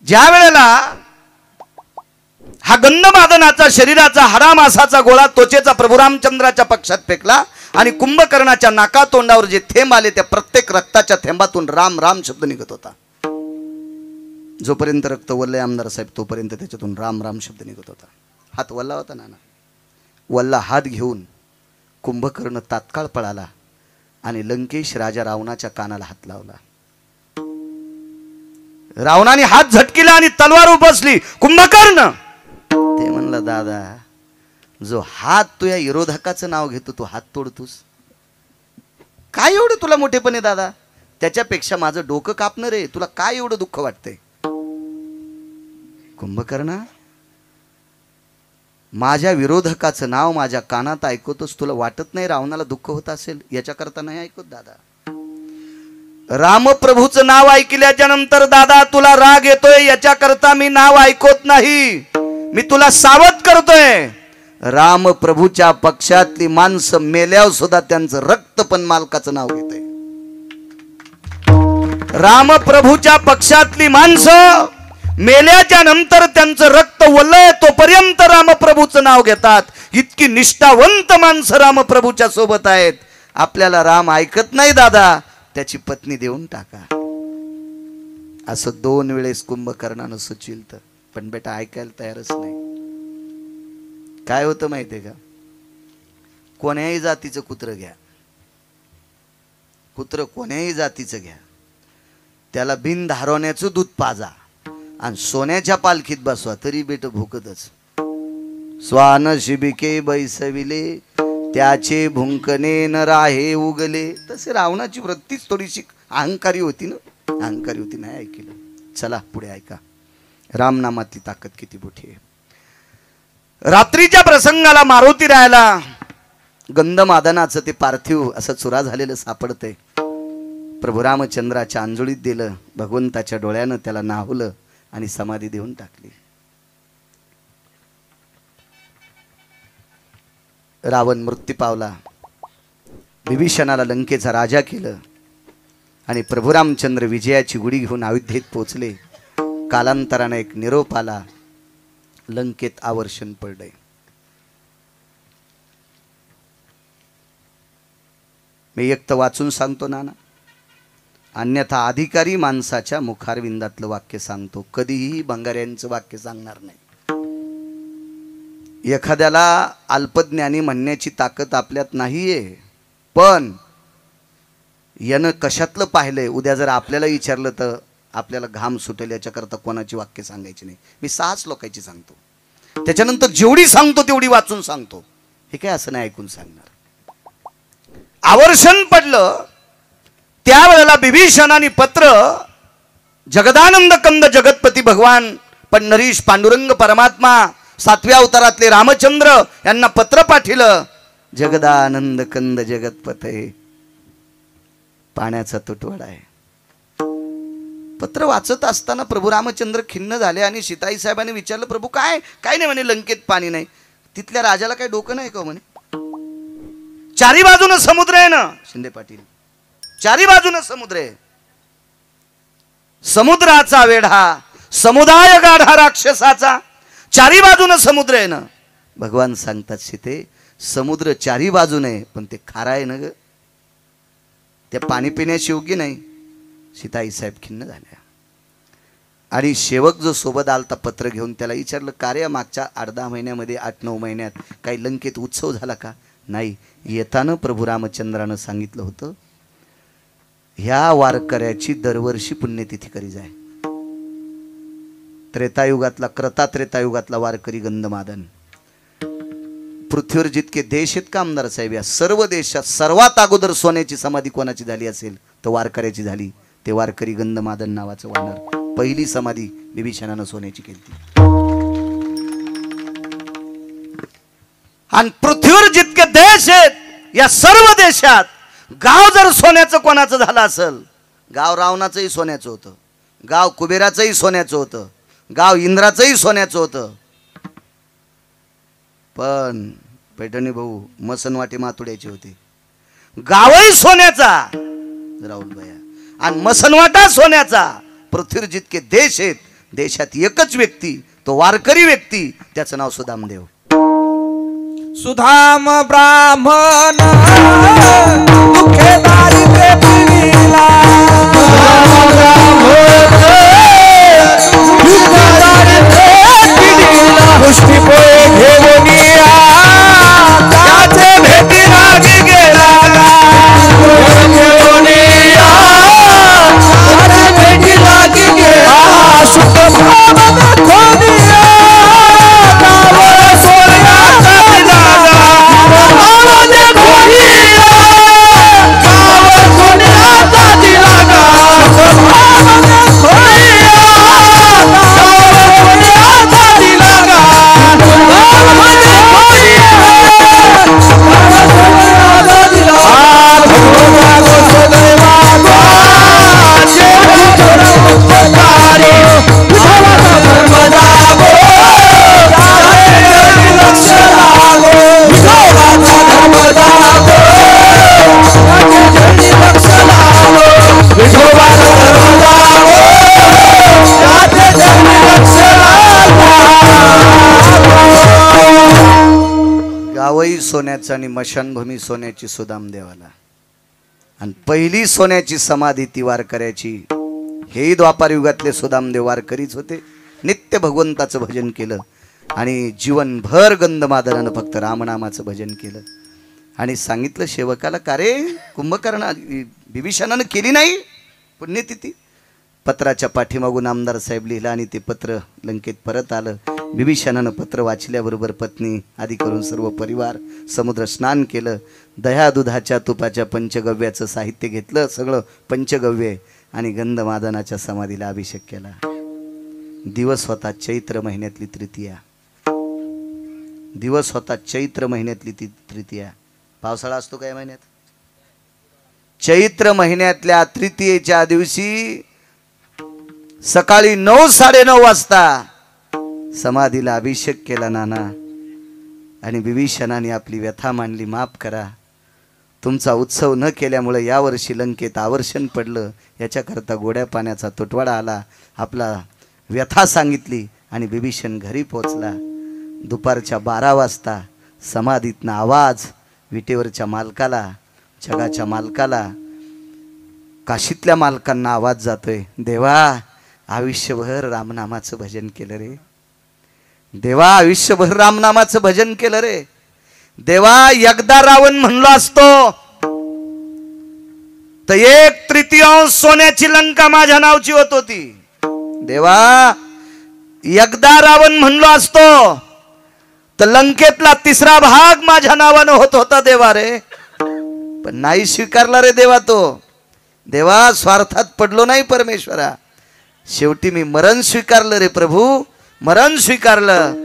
ज्या वेळेला हा गंधमादनाचा शरीराचा हाडामासाचा गोळा त्वचेचा प्रभू रामचंद्राच्या पक्षात फेकला आणि कुंभकर्णाच्या नाका तोंडावर जे थेंब आले त्या प्रत्येक रक्ताच्या थेंबातून राम राम शब्द निघत होता. जोपर्यंत रक्त वल्ले आमदार साहेब तोपर्यंत त्याच्यातून राम राम शब्द निघत होता. हात वल्ला होता नाना. वल्ला हात घेऊन कुंभकर्ण तात्काळ पळाला आणि लंकेश राजा रावणाच्या कानाला हात लावला. रावणाने हात झटकिला आणि तलवार उपसली. कुंभकर्ण ते म्हणलं, दादा जो हात तुझ्या विरोधकाचं नाव घेतो तू हात तोडतोस, काय एवढं तुला मोठेपणे दादा? त्याच्यापेक्षा माझं डोकं कापणं रे, तुला काय एवढं दुःख वाटतंय? कुंभकर्णा, माझ्या विरोधकाचं नाव माझ्या कानात ऐकतोस, तुला वाटत नाही रावणाला दुःख होत असेल? याच्याकरता नाही ऐकत दादा. रामप्रभूचं नाव ऐकल्याच्या नंतर दादा तुला राग येतोय, याच्याकरता मी नाव ऐकत नाही. मी तुला सावध करतोय. रामप्रभूच्या पक्षातली माणसं मेल्यावर सुद्धा त्यांचं रक्त पण मालकाचं नाव घेतंय. रामप्रभूच्या पक्षातली माणसं मेल्याच्या नंतर त्यांचं रक्त वल्लय तोपर्यंत रामप्रभूचं नाव घेतात. इतकी निष्ठावंत माणसं रामप्रभूच्या सोबत आहेत. आपल्याला राम ऐकत नाही दादा, त्याची पत्नी देऊन टाका. असं 2 वेळेस कुंभकर्णानं सुचविलं, पण बेटा ऐकायला तयारच नाही. काय होतं माहितीये का? कोण्याही जातीचं कुत्र घ्या, कुत्र कोण्याही जातीचं घ्या, त्याला बिन धारवण्याचं दूध पाजा आणि सोन्याच्या पालखीत बसवा तरी बेट भुकतच. स्वान शिबिके बैसविले त्याचे भुंकणे न राहे उगले. तसे रावणाची वृत्तीच थोडीशी अहंकारी होती ना, अहंकारी होती. नाही ऐकलं. चला पुढे ऐका. रामनामातली ताकद किती मोठी आहे. रात्रीच्या प्रसंगाला मारुती राहायला गंधमादनाचं ते पार्थिव असं चुरा झालेलं सापडतंय. प्रभू रामचंद्राच्या अंजुळीत दिलं. भगवंताच्या डोळ्यानं त्याला नाहवलं आणि समाधी देऊन टाकली. रावण मृत्यू पावला. विभीषणाला लंकेचा राजा केलं आणि प्रभू रामचंद्र विजयाची गुढी घेऊन अयोध्येत पोचले. कालांतराने एक निरोप आला, लंकेत आवर्षण पडलंय. मी एक तर वाचून सांगतो नाना, अन्यथा अधिकारी माणसाच्या मुखारविंदातलं वाक्य सांगतो. कधीही बंगाऱ्यांचं वाक्य सांगणार नाही. एखाद्याला अल्पज्ञानी म्हणण्याची ताकद आपल्यात नाहीये, पण यानं कशातलं पाहिलंय उद्या जर आपल्याला विचारलं तर आपल्याला घाम सुटेल. याच्याकरता कोणाची वाक्य सांगायची नाही. मी 6 लोकांची सांगतो, त्याच्यानंतर जेवढी सांगतो तेवढी वाचून सांगतो. हे काय असं नाही ऐकून सांगणार. आवर्षण पडलं त्यावेळेला विभीषणाने पत्र जगदानंद कंद जगतपती भगवान पंढरीश पांडुरंग परमात्मा 7व्या अवतारातले रामचंद्र यांना पत्र पाठिलं. जगदानंद कंद जगतपते, पाण्याचा तुटवडा आहे. पत्र वाचत असताना प्रभू रामचंद्र खिन्न झाले आणि सीताई साहेबांनी विचारलं, प्रभू काय काय नाही म्हणे, लंकेत पाणी नाही. तिथल्या राजाला काही डोकं नाही का म्हणे? चारी बाजूनं समुद्र आहे ना शिंदे पाटील, चारी बाजूनं समुद्र आहे. समुद्राचा वेढा समुदाय गाढा राक्षसाचा, चारी बाजूनं समुद्र आहे ना. भगवान सांगतात, सीते समुद्र चारी बाजूने पण ते खारा आहे ना ग, ते पाणी पिण्याची योग्य नाही. सीताई साहेब खिन्न झाल्या आणि सेवक जो सोबत आलता पत्र घेऊन त्याला विचारलं, कार्य मागच्या 8-10 महिन्यामध्ये 8-9 महिन्यात काही लंकेत उत्सव झाला का? नाही. येताना प्रभू रामचंद्रानं सांगितलं होतं, ह्या वारकऱ्याची दरवर्षी पुण्यतिथी करी जाय. त्रेतायुगातला त्रेतायुगातला वारकरी गंधमादन. पृथ्वीवर जितके देश आहेत का आमदार साहेब, या सर्व देशात सर्वात अगोदर सोन्याची समाधी कोणाची झाली असेल तर वारकऱ्याची झाली. ते वारकरी गंधमादन नावाचं वानर. पहिली समाधी विभीषणानं सोन्याची केली. आणि पृथ्वीवर जितके देश आहेत या सर्व देशात गाव जर सोन्याचं कोणाचं झालं असेल, गाव रावणाचंही सोन्याचं होतं, गाव कुबेराचंही सोन्याचं होतं, गाव इंद्राचंही सोन्याचं होतं, पण पैठणी भाऊ मसनवाटी मातुड्याची होती. गावही सोन्याचा राहुल भैया आणि मसनवाटा सोन्याचा. पृथ्वीवर जितके देश आहेत देशात एकच व्यक्ती, तो वारकरी व्यक्ती, त्याचं नाव सुदामदेव. सुधाम ब्राह्मण दुःखे दारिद्र्य पिढीला, गोष्टी पोहे घेऊन त्याचे भेटी रागी गेला, भेटी रागी गेला, शुद्ध गावही सोन्याचं आणि मशानभूमी सोन्याची सुदामदेवाला. आणि पहिली सोन्याची समाधी ती वारकऱ्याची. हेही द्वापार युगातले सुदामदेव वारकरीच होते. नित्य भगवंताचं भजन केलं आणि जीवनभर गंधमादनानं फक्त रामनामाचं भजन केलं. आणि सांगितलं सेवकाला, का रे कुंभकर्ण बिभीषणानं केली नाही पुण्यतिथी. पत्राच्या पाठीमागून आमदार साहेब लिहिलं आणि ते पत्र लंकेत परत आलं. बिभीषणानं पत्र वाचल्याबरोबर पत्नी आदी करून सर्व परिवार समुद्र स्नान केलं. दह्या दुधाच्या तुपाच्या पंचगव्याचं साहित्य घेतलं, सगळं पंचगव्य, आणि गंधमादनाच्या समाधीला अभिषेक केला. दिवस होता चैत्र महिन्यातली तृतीया. दिवस होता चैत्र महिन्यातली ती तृतीया. पावसाळा असतो काय महिन्यात? चैत्र महिन्यातल्या तृतीयेच्या दिवशी सकाळी 9:30 वाजता समाधीला अभिषेक केला नाना. आणि बिभीषणाने आपली व्यथा मांडली, माफ करा, तुमचा उत्सव न केल्यामुळे यावर्षी लंकेत आवर्षण पडलं, याच्याकरता गोड्या पाण्याचा तुटवाडा आला. आपला व्यथा सांगितली आणि बिभीषण घरी पोचला. दुपारच्या 12 वाजता समाधीतनं आवाज विटेवरच्या मालकाला, जगाच्या मालकाला, काशीतल्या मालकांना आवाज जातोय, देवा आयुष्यभर रामनामाचं भजन केलं रे. देवा आयुष्यभर रामनामाचं भजन केलं रे. देवा एकदा रावण म्हणलो असतो तर 1/3 सोन्याची लंका माझ्या नावची होत होती. देवा एकदा रावण म्हणलो असतो तर लंकेतला 3रा भाग माझ्या नावानं होत होता देवा रे. पण नाही स्वीकारला रे देवा तो. देवा स्वार्थात पडलो नाही परमेश्वरा. शेवटी मी मरण स्वीकारलं रे प्रभू, मरण स्वीकारलं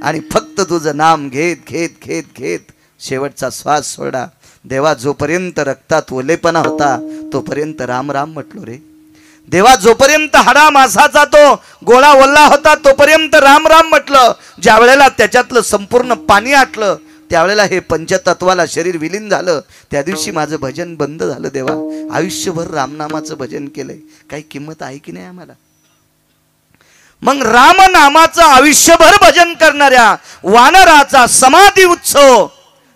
आणि फक्त तुझं नाम घेत घेत घेत घेत शेवटचा श्वास सोडा. देवा जोपर्यंत रक्तात ओलेपणा होता तोपर्यंत राम राम म्हटलो रे. देवा जोपर्यंत हाडा मासाचा तो गोळा ओल्ला होता तोपर्यंत राम राम म्हटलं. ज्या वेळेला त्याच्यातलं संपूर्ण पाणी आटलं त्यावेळेला हे पंचतत्वाला शरीर विलीन झालं, त्या दिवशी माझं भजन बंद झालं. देवा आयुष्यभर रामनामाचं भजन केलंय, काही किंमत आहे की नाही आम्हाला? मग रामनामाचं आयुष्यभर भजन करणाऱ्या वानराचा समाधी उत्सव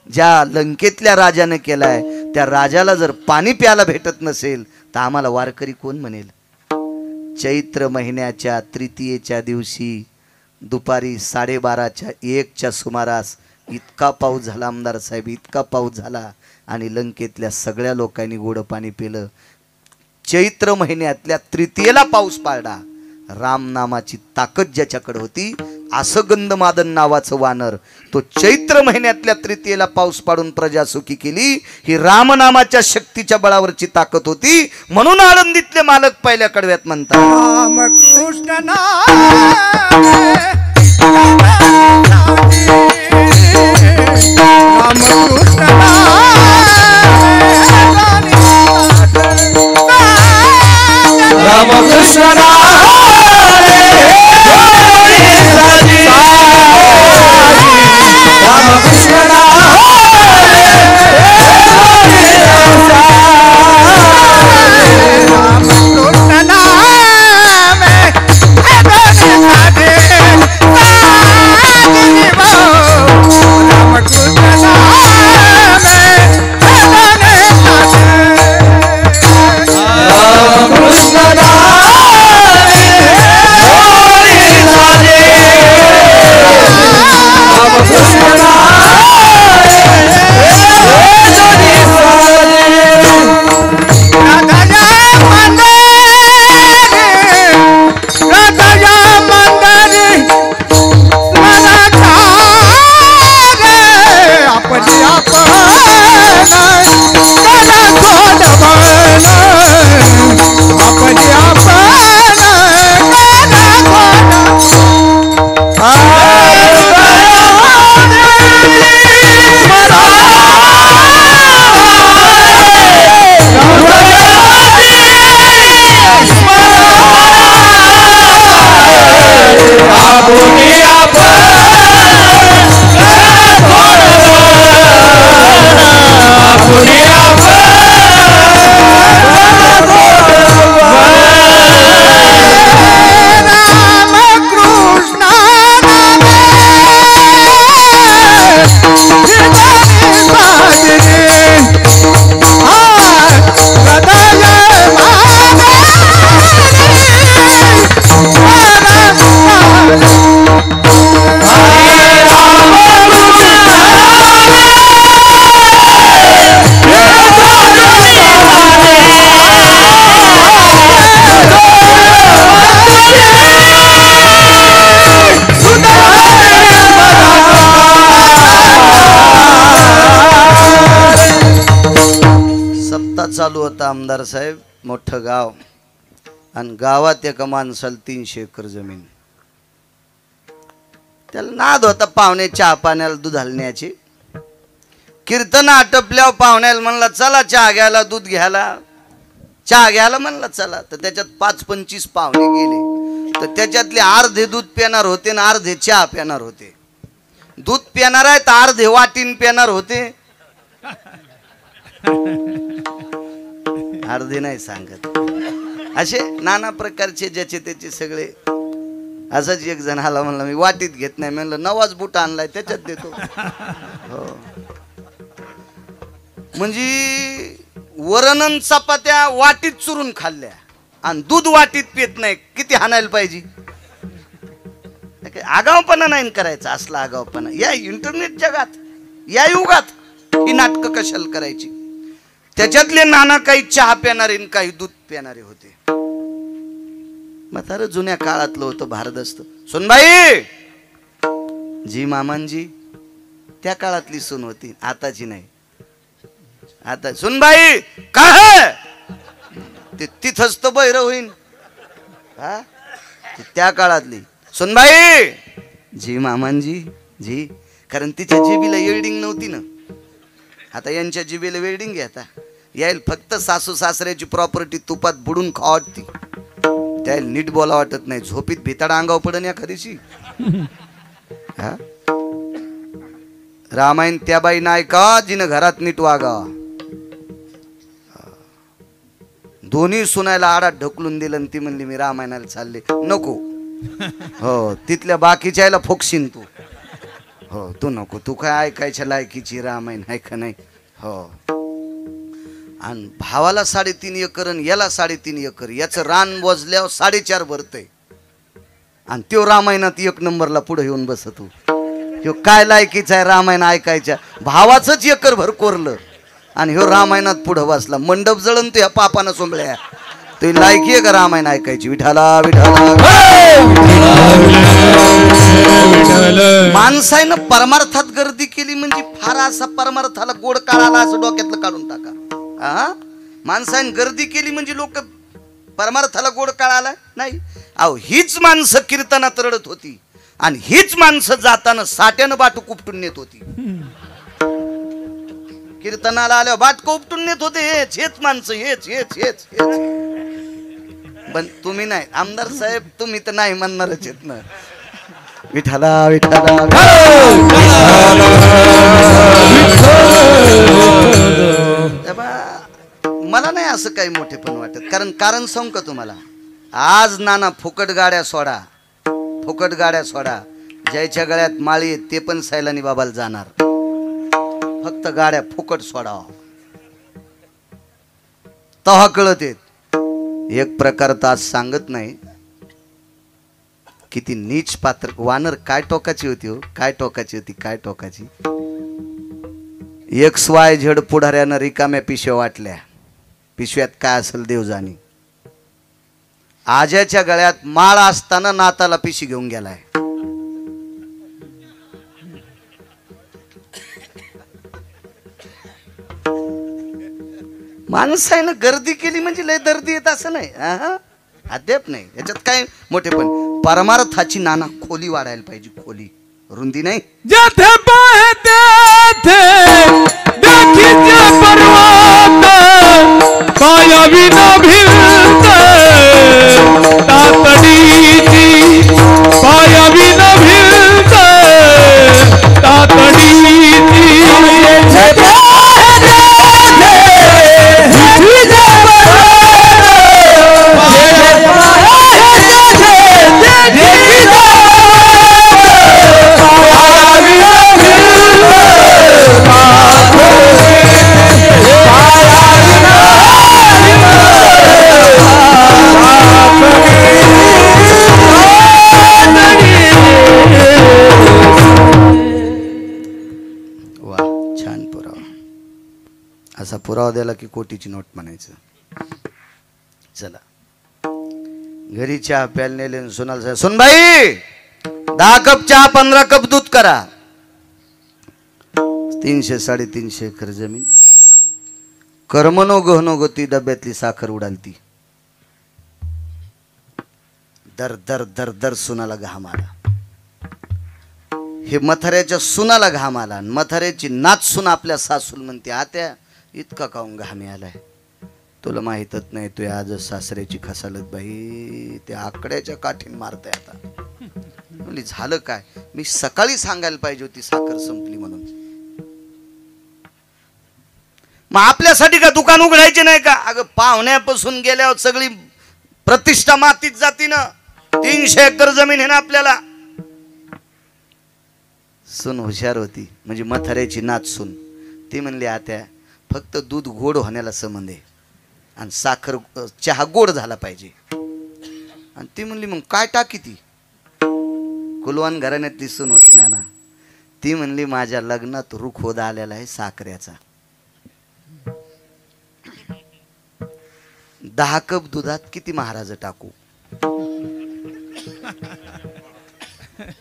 ज्या लंकेतल्या राजाने केलाय, त्या राजाला जर पाणी प्यायला भेटत नसेल तर आम्हाला वारकरी कोण म्हणेल? चैत्र महिन्याच्या तृतीयेच्या दिवशी दुपारी 12:30च्या 1च्या सुमारास इतका पाऊस झाला आमदार साहेब, इतका पाऊस झाला आणि लंकेतल्या सगळ्या लोकांनी गोड पाणी पिलं. चैत्र महिन्यातल्या तृतीयेला पाऊस पाडला. रामनामाची ताकद ज्याच्याकडे होती, असं गंधमादन नावाचं वानर, तो चैत्र महिन्यातल्या तृतीयेला पाऊस पाडून प्रजा सुखी केली. ही रामनामाच्या शक्तीच्या बळावरची ताकद होती. म्हणून आळंदीतले मालक पहिल्या कडव्यात म्हणतात, रामकृष्ण आमदार साहेब मोठं गाव आणि गावात एका माणसाला 300 एकर जमीन. त्याला नाद होता पाहुणे चहा पाण्याला दूध हलण्याची. कीर्तन आटपल्यावर पाहुण्याला म्हणला चला चहा घ्यायला दूध घ्यायला चहा घ्यायला म्हणला चला. तर त्याच्यात 5-25 पाहुणे गेले. तर त्याच्यातले अर्धे दूध पिणार होते आणि अर्धे चहा पिणार होते. दूध पिणार आहे तर अर्धे वाटीन पिणार होते, अर्धे नाही सांगत. असे नाना प्रकारचे ज्याचे त्याचे सगळे. असाच एक जण आला म्हणला मी वाटीत घेत नाही. म्हणलं नवाच बूट आणलाय त्याच्यात देतो. हो म्हणजे वरण चपात्या वाटीत चुरून खाल्ल्या आणि दूध वाटीत पित नाही. किती हाणायला पाहिजे. आगावपणा नाही करायचा. असला आगावपणा या इंटरनेट जगात या युगात ही नाटकं कशाला करायची. त्याच्यातले नाना काही चहा पिणारे काही दूध पिणारे होते. म्हातारं जुन्या काळातलं होतं भारदस्त. सुनबाई जी मामांजी त्या काळातली सून होती, आताची नाही. आता सुनबाई काय ते तिथंच तर बहिर होईन. हा त्या काळातली सुनबाई जी मामांजी जी. कारण तिच्या जिबीला वेल्डिंग नव्हती ना. आता यांच्या जिबीला वेल्डिंग आहे. आता यायला फक्त सासू सासऱ्याची प्रॉपर्टी तुपात बुडून खावटती. त्याला नीट बोला वाटत नाही. झोपीत भिताडा अंगाव पडन एखादीशी. हा रामायण त्या बाई नाही का जिनं घरात नीट वागा. दोन्ही सुनायला आडात ढकलून दिलं आणि ती म्हणली मी रामायणाला चालले. नको. हो तिथल्या बाकीच्या फोकशीन तू. हो तू नको. तू काय ऐकायच्या लायकीची रामायण आहे का नाही. हो आणि भावाला 3.5 एकर आणि याला 3.5 एकर. याचं रान बोजल्यावर 4.5 भरतय आणि त्यो रामायणात 1 नंबरला पुढे येऊन बसतो. ह्यो काय लायकीचा आहे रामायण ऐकायच्या. भावाचंच एकर भर कोरलं आणि ह्यो रामायणात पुढे बसला. मंडप जळण तो ह्या पापानं सोंबळ्या. तो लायकी आहे का रामायण ऐकायची. विठाला विठाला. माणसानं परमार्थात गर्दी केली म्हणजे फार असा परमार्थाला गोड काळाला असं डोक्यातलं काढून टाका. हा माणसाने गर्दी केली म्हणजे लोक परमार्थाला गोड काळाला नाही. अहो हीच माणसं कीर्तनात रडत होती आणि हीच माणसं जाताना साट्यानं बाटू उपटून नेत होती. कीर्तनाला आल्यावर बाटक उपटून नेत होते. हेच माणसं हेच हेच हेच हेच. पण तुम्ही नाही आमदार साहेब. तुम्ही तर नाही म्हणणारच आहेत ना. विठाला विठाला. मला नाही असं काही मोठे पण वाटत. कारण सांगू का तुम्हाला. आज नाना फुकट गाड्या सोडा. फुकट गाड्या सोडा. ज्याच्या गळ्यात माळी आहेत ते पण सैलानी बाबाला जाणार. फक्त गाड्या फुकट सोडा तेव्हा कळत येत. एक प्रकार तर आज सांगत नाही. किती नीच पात्र. वानर काय टोकाची होती हो. काय टोकाची होती. काय टोकाची. XYZ पुढाऱ्यानं रिकाम्या पिशव्या वाटल्या. पिशव्यात काय असेल देव जाणी. आज्याच्या गळ्यात माळ असताना नाताला पिशी घेऊन गेलाय. माणसानं गर्दी केली म्हणजे लय दर्दी येत असं नाही. अद्याप नाही. याच्यात काय मोठे पण परमार्थाची नाना खोली वाढायला पाहिजे. खोली रुंदी नाही. जेथे पाहते देखीचे पर्वत पाया विना भिंत तातडीची पाया विना भिंत तातडीची. असा पुरावा द्याला की कोटीची नोट म्हणायचं. चला घरी चहा प्यायला नेले. सोनाल सुनबाई 10 कप चहा 15 कप दूध करा. 300-350 एकर जमीन. कर्मनो गहनो गती डब्यातली साखर उडालती. दर दर दर दर सुनाला घाम आला. हे मथाऱ्याच्या सुनाला घाम आला. मथाऱ्याची नाच सुन आपल्या सासूल म्हणते, आत्या इतका काऊन घामी आलाय? तुला माहीतच नाही, तू आज सासऱ्याची खसालत बाई त्या आकड्याच्या काठीन मारते. आता म्हणजे झालं काय? मी सकाळी सांगायला पाहिजे होती साखर संपली म्हणून. मग आपल्यासाठी का दुकान उघडायचे नाही का? अगं पाहुण्यापासून गेल्यावर सगळी प्रतिष्ठा मातीत जाती ना. 300 एकर जमीन आहे ना आपल्याला. सून हुशार होती, म्हणजे मथाऱ्याची नाच सून. ती म्हणली, आत्या फक्त दूध गोड होण्याला संबंध आहे आणि साखर चहा गोड झाला पाहिजे. आणि ती म्हणली, मग काय टाकी? ती कुलवान घराण्यातली सून होती नाना. ती म्हणली, माझ्या लग्नात रुखोद आलेला आहे साखरेचा. 10 कप दुधात किती महाराज टाकू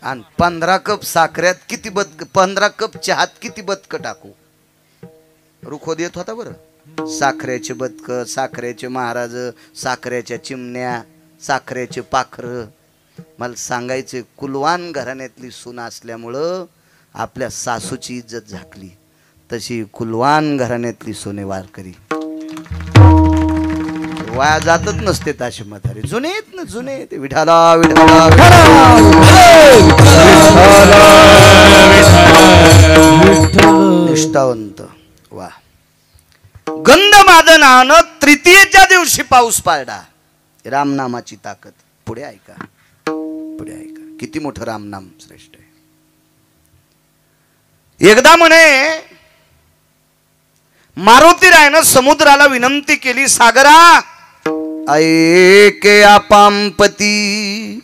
आणि 15 कप साखरेत किती 15 कप चहात किती बदक टाकू? रुखोद येत होता बरं. साखरेचे बदक, साखरेचे महाराज, साखरेच्या चिमण्या, साखरेचे पाखर. मला सांगायचे, कुलवान घराण्यातली सून असल्यामुळं आपल्या सासूची इज्जत झाकली. तशी कुलवान घराण्यातली सोने वारकरी वाया जातच नसते. ताशी म्हातारे जुने आहेत ना, जुने. ते विठाला विठाला निष्ठावंत. वा. गंधमादनानं तृतीयेच्या दिवशी पाऊस पाडला. रामनामाची ताकद. पुढे ऐका, पुढे ऐका. किती मोठं रामनाम श्रेष्ठ आहे. एकदा म्हणे मारुतीरायानं समुद्राला विनंती केली, सागरा ऐके आपांपती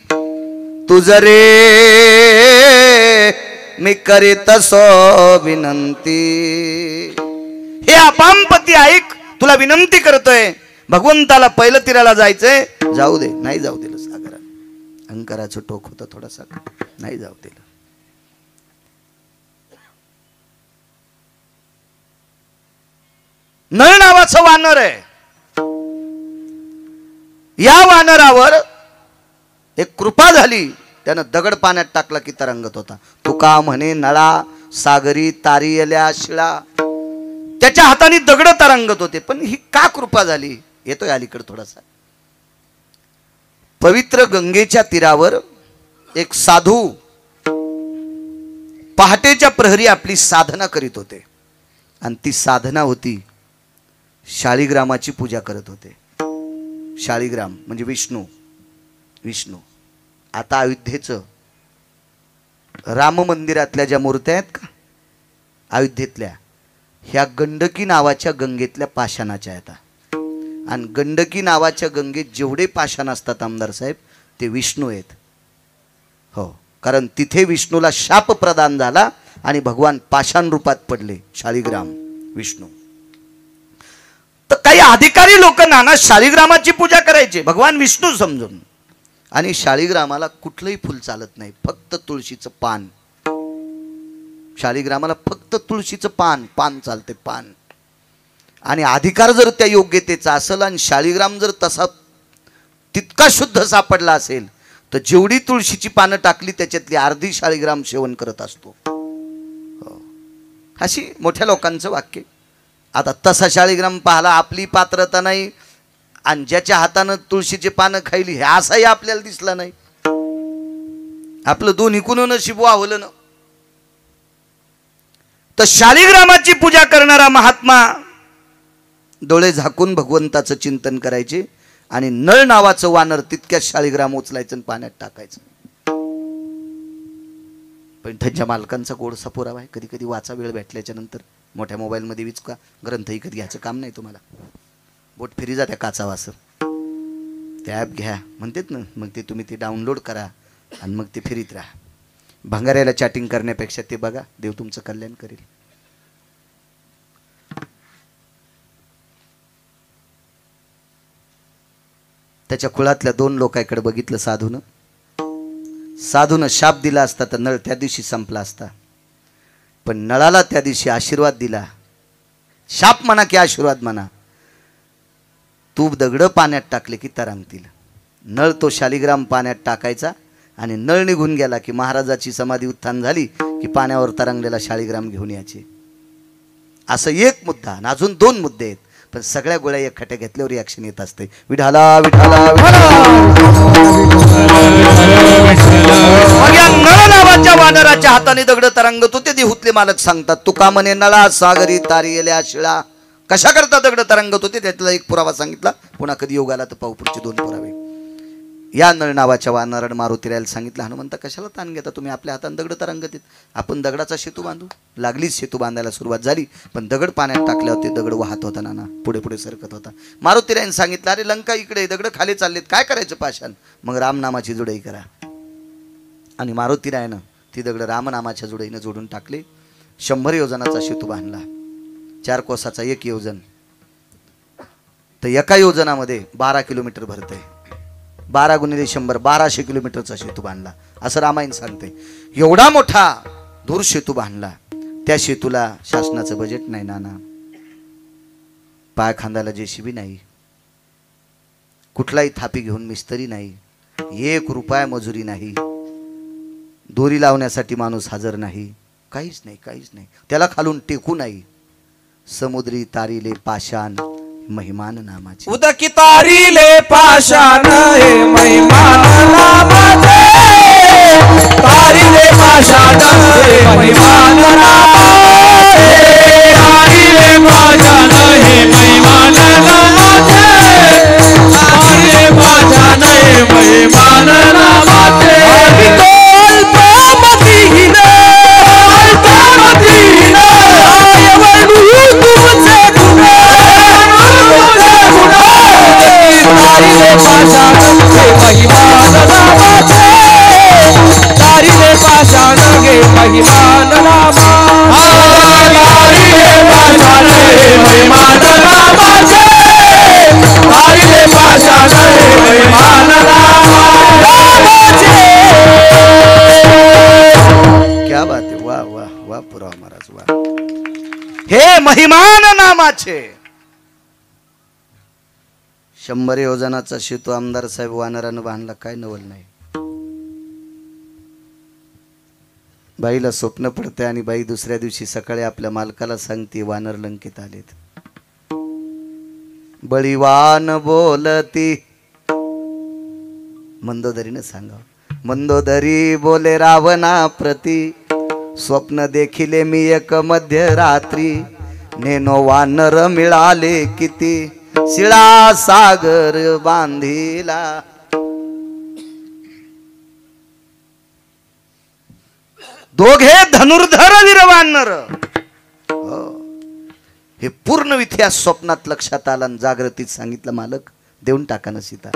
तुझ रे मी करीत सो विनंती. हे आपांपती ऐक, तुला विनंती करतोय. भगवंताला पहिलं तीराला जायचंय. जाऊ दे. नाही जाऊ दिलं सागरानं. अहंकाराचं टोक होतं थोडासा, नाही जाऊ दिलं. नळ नावाचं वानर आहे. या वानरावर एक कृपा झाली. त्यानं दगड पाण्यात टाकला की तरंगत होता. तुका म्हणे नळा सागरी तारियल्या शिळा. त्याच्या हाताने दगड तरंगत होते. पण ही का कृपा झाली? येतोय अलीकडे थोडासा. पवित्र गंगेच्या तीरावर एक साधू पहाटेच्या प्रहरी आपली साधना करीत होते. आणि ती साधना होती, शाळीग्रामाची पूजा करत होते. शाळीग्राम म्हणजे विष्णू. विष्णू. आता अयोध्येचं राम मंदिरातल्या ज्या मूर्त्या आहेत का अयोध्येतल्या, ह्या गंडकी नावाच्या गंगेतल्या पाषाणाच्या आहेत. आणि गंडकी नावाच्या गंगेत जेवढे पाषाण असतात आमदार साहेब, ते विष्णू आहेत. हो, कारण तिथे विष्णूला शाप प्रदान झाला आणि भगवान पाषाण रूपात पडले. शाळीग्राम विष्णू. तर काही अधिकारी लोक नाना शाळीग्रामाची पूजा करायचे भगवान विष्णू समजून. आणि शाळीग्रामाला कुठलंही फुल चालत नाही, फक्त तुळशीचं पान. शाळीग्रामाला फक्त तुळशीचं पान, पान चालते, पान. आणि अधिकार जर त्या योग्यतेचा असेल आणि शाळीग्राम जर तसा तितका शुद्ध सापडला असेल, तर जेवढी तुळशीची पानं टाकली त्याच्यातली अर्धी शाळीग्राम सेवन करत असतो. अशी मोठ्या लोकांचं वाक्य. आता तसा शाळीग्राम पाहला आपली पात्रता नाही, आणि ज्याच्या हातानं तुळशीचे पानं खायली हे असाही आपल्याला दिसला नाही. आपलं दोन्ही कुण नशीब वाहलं ना. तर शाळीग्रामाची पूजा करणारा महात्मा डोळे झाकून भगवंताचं चिंतन करायचे. आणि नळ नावाचं वानर तितक्याच शाळीग्राम उचलायचं आणि पाण्यात टाकायचं. पण त्यांच्या मालकांचा गोडसा पुरावा आहे. कधी कधी वाचा वेळ भेटल्याच्या नंतर मोठ्या मोबाईलमध्ये विचका ग्रंथ विकत घ्यायचं काम नाही तुम्हाला. बोट फिरी जात्या काचा वासर. ते ॲप घ्या म्हणतात ना, मग ते तुम्ही ते डाउनलोड करा आणि मग ते फिरीत राहा. भंगाऱ्याला चॅटिंग करण्यापेक्षा ते बघा, देव तुमचं कल्याण करेल. त्याच्या कुळातल्या 2 लोकांकडे बघितलं साधूनं. साधूनं शाप दिला असता तर नळ त्या दिवशी संपला असता. पण नळाला त्या दिवशी आशीर्वाद दिला. शाप म्हणा की आशीर्वाद म्हणा, तू दगड पाण्यात टाकले की तरंगतील. नळ तो शालिग्राम पाण्यात टाकायचा आणि नळ निघून गेला की महाराजाची समाधी उत्थान झाली की पाण्यावर तरंगलेला शालिग्राम घेऊन यायचे. असं एक मुद्दा आणि अजून 2 मुद्दे आहेत, पण सगळ्या गोळ्या एकखट्या घेतल्यावर रिॲक्शन येत असते. विठाला विठाला मग या नळ नावाच्या वानराच्या हाताने दगड तरंगत होते. देहूतले मालक सांगतात, तुका म्हणे नळा सागरी तारियल्या शिळा. कशा करता दगड तरंगत होते त्यातला एक पुरावा सांगितला. पुन्हा कधी योग आला तर पाहू पुढचे 2 पुरावे. या नळ नावाच्या वानरानं मारुतीरायाला सांगितलं, हनुमंता कशाला ताण घेता तुम्ही, आपल्या हाताने दगड तरंगत आहेत, आपण दगडाचा सेतू बांधू. लागलीच सेतू बांधायला सुरुवात झाली, पण दगड पाण्यात टाकले होते, दगड वाहत होता नाना, पुढे पुढे सरकत होता. मारुतीरायाने सांगितलं, अरे लंका इकडे, दगड खाली चाललेत, काय करायचं पाशान. मग रामनामाची जुडई करा. आणि मारुतीरायानं ती दगड रामनामाच्या जुडईनं जोडून टाकले. 100 योजनाचा सेतू बांधला. 4 कोसाचा 1 योजन, तर एका योजनामध्ये 12 किलोमीटर भरतंय. 12 गुणिले 100 1200 किलोमीटरचा सेतू बांधला असं रामायण सांगते. एवढा मोठा दूर सेतू बांधला. त्या सेतूला शासनाचं बजेट नाही नाना, पाय खांदायला जेसीबी नाही, कुठलाही थापी घेऊन मिस्त्री नाही, 1 रुपया मजुरी नाही, दोरी लावण्यासाठी माणूस हजर नाही, काहीच नाही, काहीच नाही. त्याला खालून टेकू नाही. समुद्री तारिले पाषाण महिमान नामाचे. उदकी तारिले पाषाण हे महिमान नामाचे. तारिले पाषाण हे महिमान नामाचे. तारिले पाषाण हे महिमान नामाचे. तारिले पाषाण हे महिमान नामाचे. क्या बात है, वाह वाह वाह पुरावा महाराज वाह. हे महिमान नामाचे 100 योजनाचा सेतू आमदार साहेब वानरानं बांधला. काय नवल नाही. बाईला स्वप्न पडते आणि बाई दुसऱ्या दिवशी सकाळी आपल्या मालकाला सांगते, वानर लंकेत आलेत. बळीवान बोलती, मंदोदरीने सांगा, मंदोदरी बोले रावणा प्रती, स्वप्न देखिले मी एक मध्यरात्री, नेनो वानर मिळाले किती, शिळा सागर बांधिला. दोघे धनुर्धर वीर वानर. हे पूर्ण इतिहास स्वप्नात लक्षात आला आणि जागृतीत सांगितलं, मालक देऊन टाका ना सीता.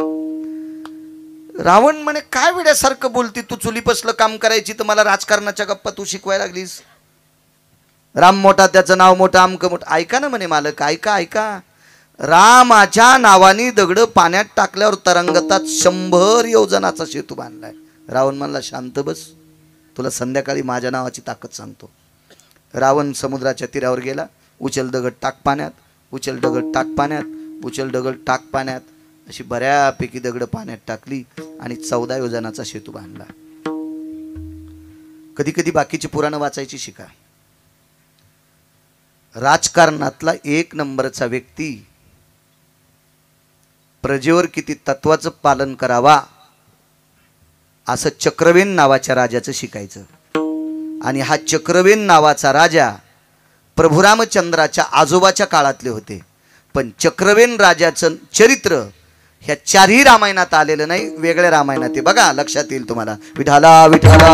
रावण म्हणे, काय वेड्यासारखं बोलती तू, चुलीपसलं काम करायची तर मला राजकारणाच्या गप्पा तू शिकवायला लागलीस. राम मोठा, त्याचं नाव मोठं, आमक मोठं. ऐका ना म्हणे मालक, ऐका ऐका. रामाच्या नावाने दगड पाण्यात टाकल्यावर तरंगतात. 100 योजनाचा सेतू बांधलाय. रावण म्हणला, शांत बस, तुला संध्याकाळी माझ्या नावाची ताकद सांगतो. रावण समुद्राच्या तीरावर गेला. उचल दगड टाक पाण्यात, उचल दगड टाक पाण्यात, उचल दगड टाक पाण्यात, अशी बऱ्यापैकी दगड पाण्यात टाकली आणि 14 योजनाचा सेतू बांधला. कधी कधी बाकीची पुराणं वाचायची शिका. राजकारणातला 1 नंबरचा व्यक्ती प्रजेवर किती तत्वाचं पालन करावा असं चक्रवेन नावाच्या राजाचं शिकायचं. आणि हा चक्रवेन नावाचा राजा प्रभू रामचंद्राच्या आजोबाच्या काळातले होते. पण चक्रवेन राजाचं चरित्र ह्या 4ही रामायणात आलेलं नाही, वेगळ्या रामायणात आहे. बघा, लक्षात येईल तुम्हाला. विठाला विठाला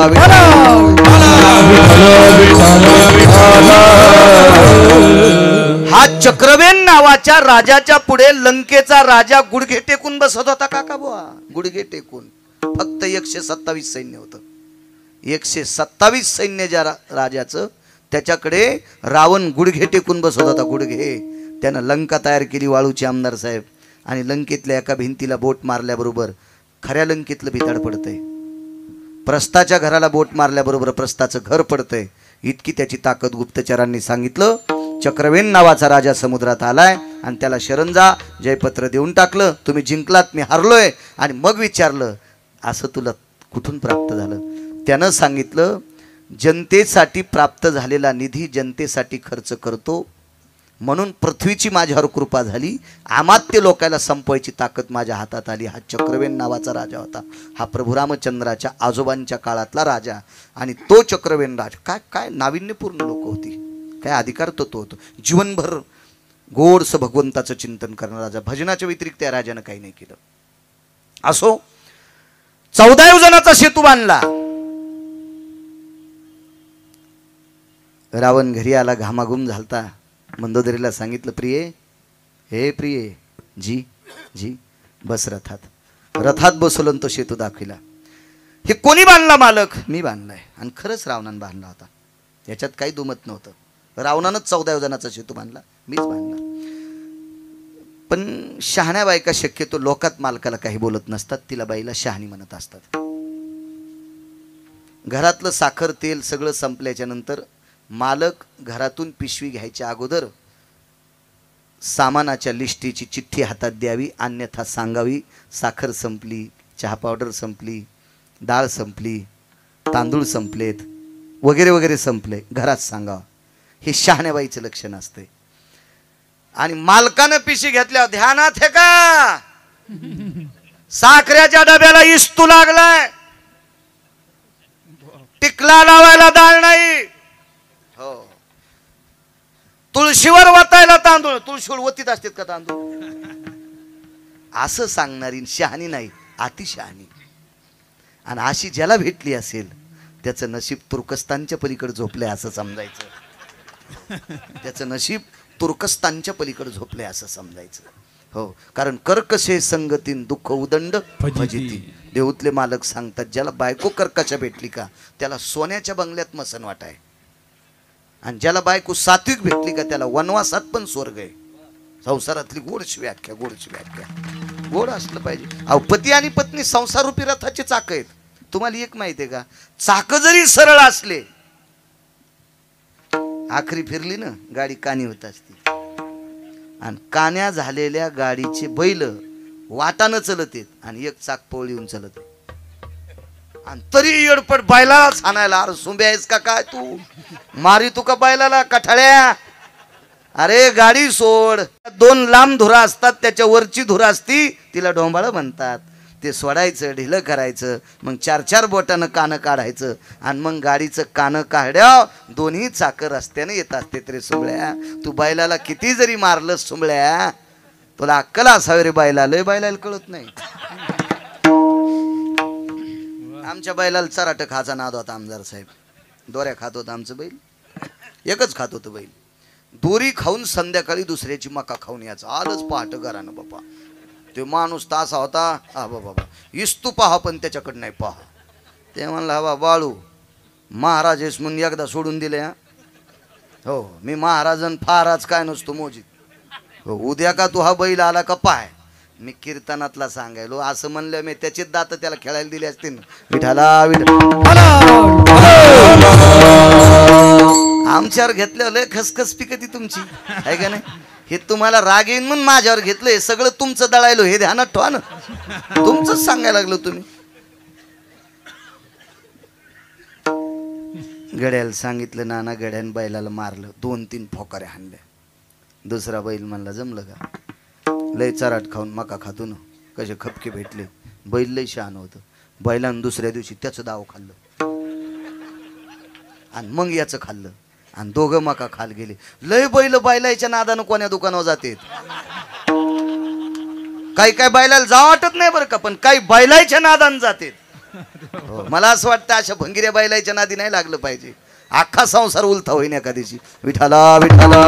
हा चक्रवेन नावाच्या राजाच्या पुढे लंकेचा राजा गुडघे टेकून बसत होता. काका बुवा, गुडघे टेकून. फक्त 127 सैन्य होतं. 127 सैन्य ज्या राजाचं, त्याच्याकडे रावण गुडघे टेकून बसत होता. गुडघे. त्यानं लंका तयार केली, वाळूचे आमदार साहेब. आणि लंकेतल्या एका भिंतीला बोट मारल्याबरोबर खऱ्या लंकेतलं भिताड पडतंय. प्रस्थाच्या घराला बोट मारल्याबरोबर प्रस्थाचं घर पडतंय. इतकी त्याची ताकद. गुप्तचरांनी सांगितलं, चक्रवेन नावाचा राजा समुद्रात आलाय आणि त्याला शरण जा जयपत्र देऊन टाकलं. तुम्ही जिंकलात, मी हारलोय. आणि मग विचारलं असं तुला कुठून प्राप्त झालं? त्यानं सांगितलं जनतेसाठी प्राप्त झालेला निधी जनतेसाठी खर्च करतो, म्हणून पृथ्वीची माझ्यावर कृपा झाली. अमात्य लोकांना संपवायची ताकद माझ्या हातात आली. हा चक्रवेन नावाचा राजा होता. हा प्रभू रामचंद्राच्या आजोबांच्या काळातला राजा. आणि तो चक्रवेन राजा काय काय नाविन्यपूर्ण लोक होती, काय अधिकार तो होतो. जीवनभर गोडस भगवंताचं चिंतन करणारा राजा. भजनाच्या व्यतिरिक्त त्या राजानं काही नाही केलं. असो 14 जणांचा सेतू बांधला. रावण घरी आला, घामाघूम झालता. मंदोदरीला सांगितलं प्रिये, हे प्रिये, जी जी बस रथात. रथात बसवलं तो सेतू दाखविला. हे कोणी बांधला मालक? मी बांधलाय. आणि खरंच रावणानं बांधला होता, याच्यात काही दुमत नव्हतं. रावणानंच 14 जणांचा सेतू बांधला, मीच बांधला. पण शहाण्या बायका शक्यतो लोकात मालकाला काही बोलत नसतात, तिला बाईला शहाणी म्हणत असतात. घरातलं साखर तेल सगळं संपल्याच्या नंतर मालक घरातून पिशवी घ्यायच्या अगोदर सामानाच्या लिस्टीची चिठ्ठी हातात द्यावी, अन्यथा सांगावी साखर संपली, चहा पावडर संपली, डाळ संपली, तांदूळ संपलेत, वगैरे वगैरे संपले, घरात सांगावं. हे शहाण्याबाईचं लक्षण असते. आणि मालकानं पिशवी घेतल्यावर ध्यानात हे का साखरेच्या डब्याला इस्तू लागलाय, टिकला लावायला डाळ नाही, हो तुळशीवर वतायला तांदूळ, तुळशीवर वतीत असतात का तांदूळ? असं सांगणारी शहाणी नाही, अतिशहाणी. आणि अशी ज्याला भेटली असेल त्याचं नशीब तुर्कस्तानच्या पलीकडे झोपलंय असं समजायचं. त्याचं नशीब तुर्कस्तानच्या पलीकडे झोपलंय असं समजायचं. हो, कारण कर्कशे संगतीन दुःख उदंड फजिती. देऊतले मालक सांगतात ज्याला बायको कर्कशा भेटली का त्याला सोन्याच्या बंगल्यात मसन वाटाय, आणि ज्याला बायको सात्विक भेटली का त्याला वनवासात पण स्वर्ग आहे. संसारातली गोडची व्याख्या, गोडची व्याख्या गोड असलं पाहिजे. अहो पती आणि पत्नी संसार रूपी रथाचे चाक आहेत. तुम्हाला एक माहिती आहे का, चाक जरी सरळ असले, आखरी फिरली ना गाडी कानी होत असते. आणि कान्या झालेल्या गाडीचे बैल वाटानं चलत आहेत आणि एक चाक पवळीहून चलत आहे. आणि तरी येडपट बैलालाच हाणायला. अरे सुंबे आहेस का काय तू, मारी तू का बैलाला कठाळ्या? अरे गाडी सोड. 2 लांब धुरा असतात, त्याच्या वरची धुरा असती तिला डोंबाळ म्हणतात. ते सोडायचं, ढिलं करायचं, मग 4-4 बोटानं कानं काढायचं आणि मग गाडीचं कानं काढ्या दोन्ही चाकं रस्त्याने येत असते. रे सुंबळ्या, तू बैलाला किती जरी मारलं सुंबळ्या, तुला अक्कल असावी रे बैला. लय बैलाला कळत नाही. आमच्या बैलाला चराट खाचा नाद होता आमदार साहेब. दोऱ्या खात होता आमचं बैल, एकच खात होतं बैल. दोरी खाऊन संध्याकाळी दुसऱ्याची मका खाऊन यायचं. आलंच पहाट घरानं बापा. ते माणूस तासा होता, हा बाबा इस्तू पहा पण त्याच्याकडे नाही पहा. ते म्हणलं हवा बाळू महाराज हेस म्हणून एकदा सोडून दिले. हो, मी महाराजन फाराज काय नसतो मोजीत. हो, उद्या का तू हा बैल आला का पाय. मी कीर्तनातला सांगायलो असं म्हणलं, मी त्याचे दात त्याला खेळायला दिले असतील. विठाला विठाला आमच्यावर घेतलं लय खसखस पिकती तुमची आहे का नाही. हे तुम्हाला राग येईन म्हणून माझ्यावर घेतलं. हे सगळं तुमचं दळायलो, हे ध्यानात ठेवा ना. तुमचंच सांगायला लागलो तुम्ही. गड्याला सांगितलं नाना, गड्यान बैलाला मारलं, 2-3 फोकाऱ्या हाणल्या. दुसरा बैल म्हणला जमलं का, लय चराट खाऊन मका खातो ना, कसे खपके भेटले. बैल लय शहाणं होतं. बैलानं दुसऱ्या दिवशी त्याचं दाव खाल्लं आणि मग याचं खाल्लं आणि दोघं मका खाल गेले. लय बैल बैलाच्या नादानं कोण्या दुकानावर जाते. काही काय बैलाला जा वाटत नाही बरं का, पण काही बैलाच्या नादानं जाते. मला असं वाटतं अशा भंगिऱ्या बैलाच्या नादी नाही लागलं पाहिजे. अख्खा संसार उलथा होईन एका दिवशी. विठाला विठाला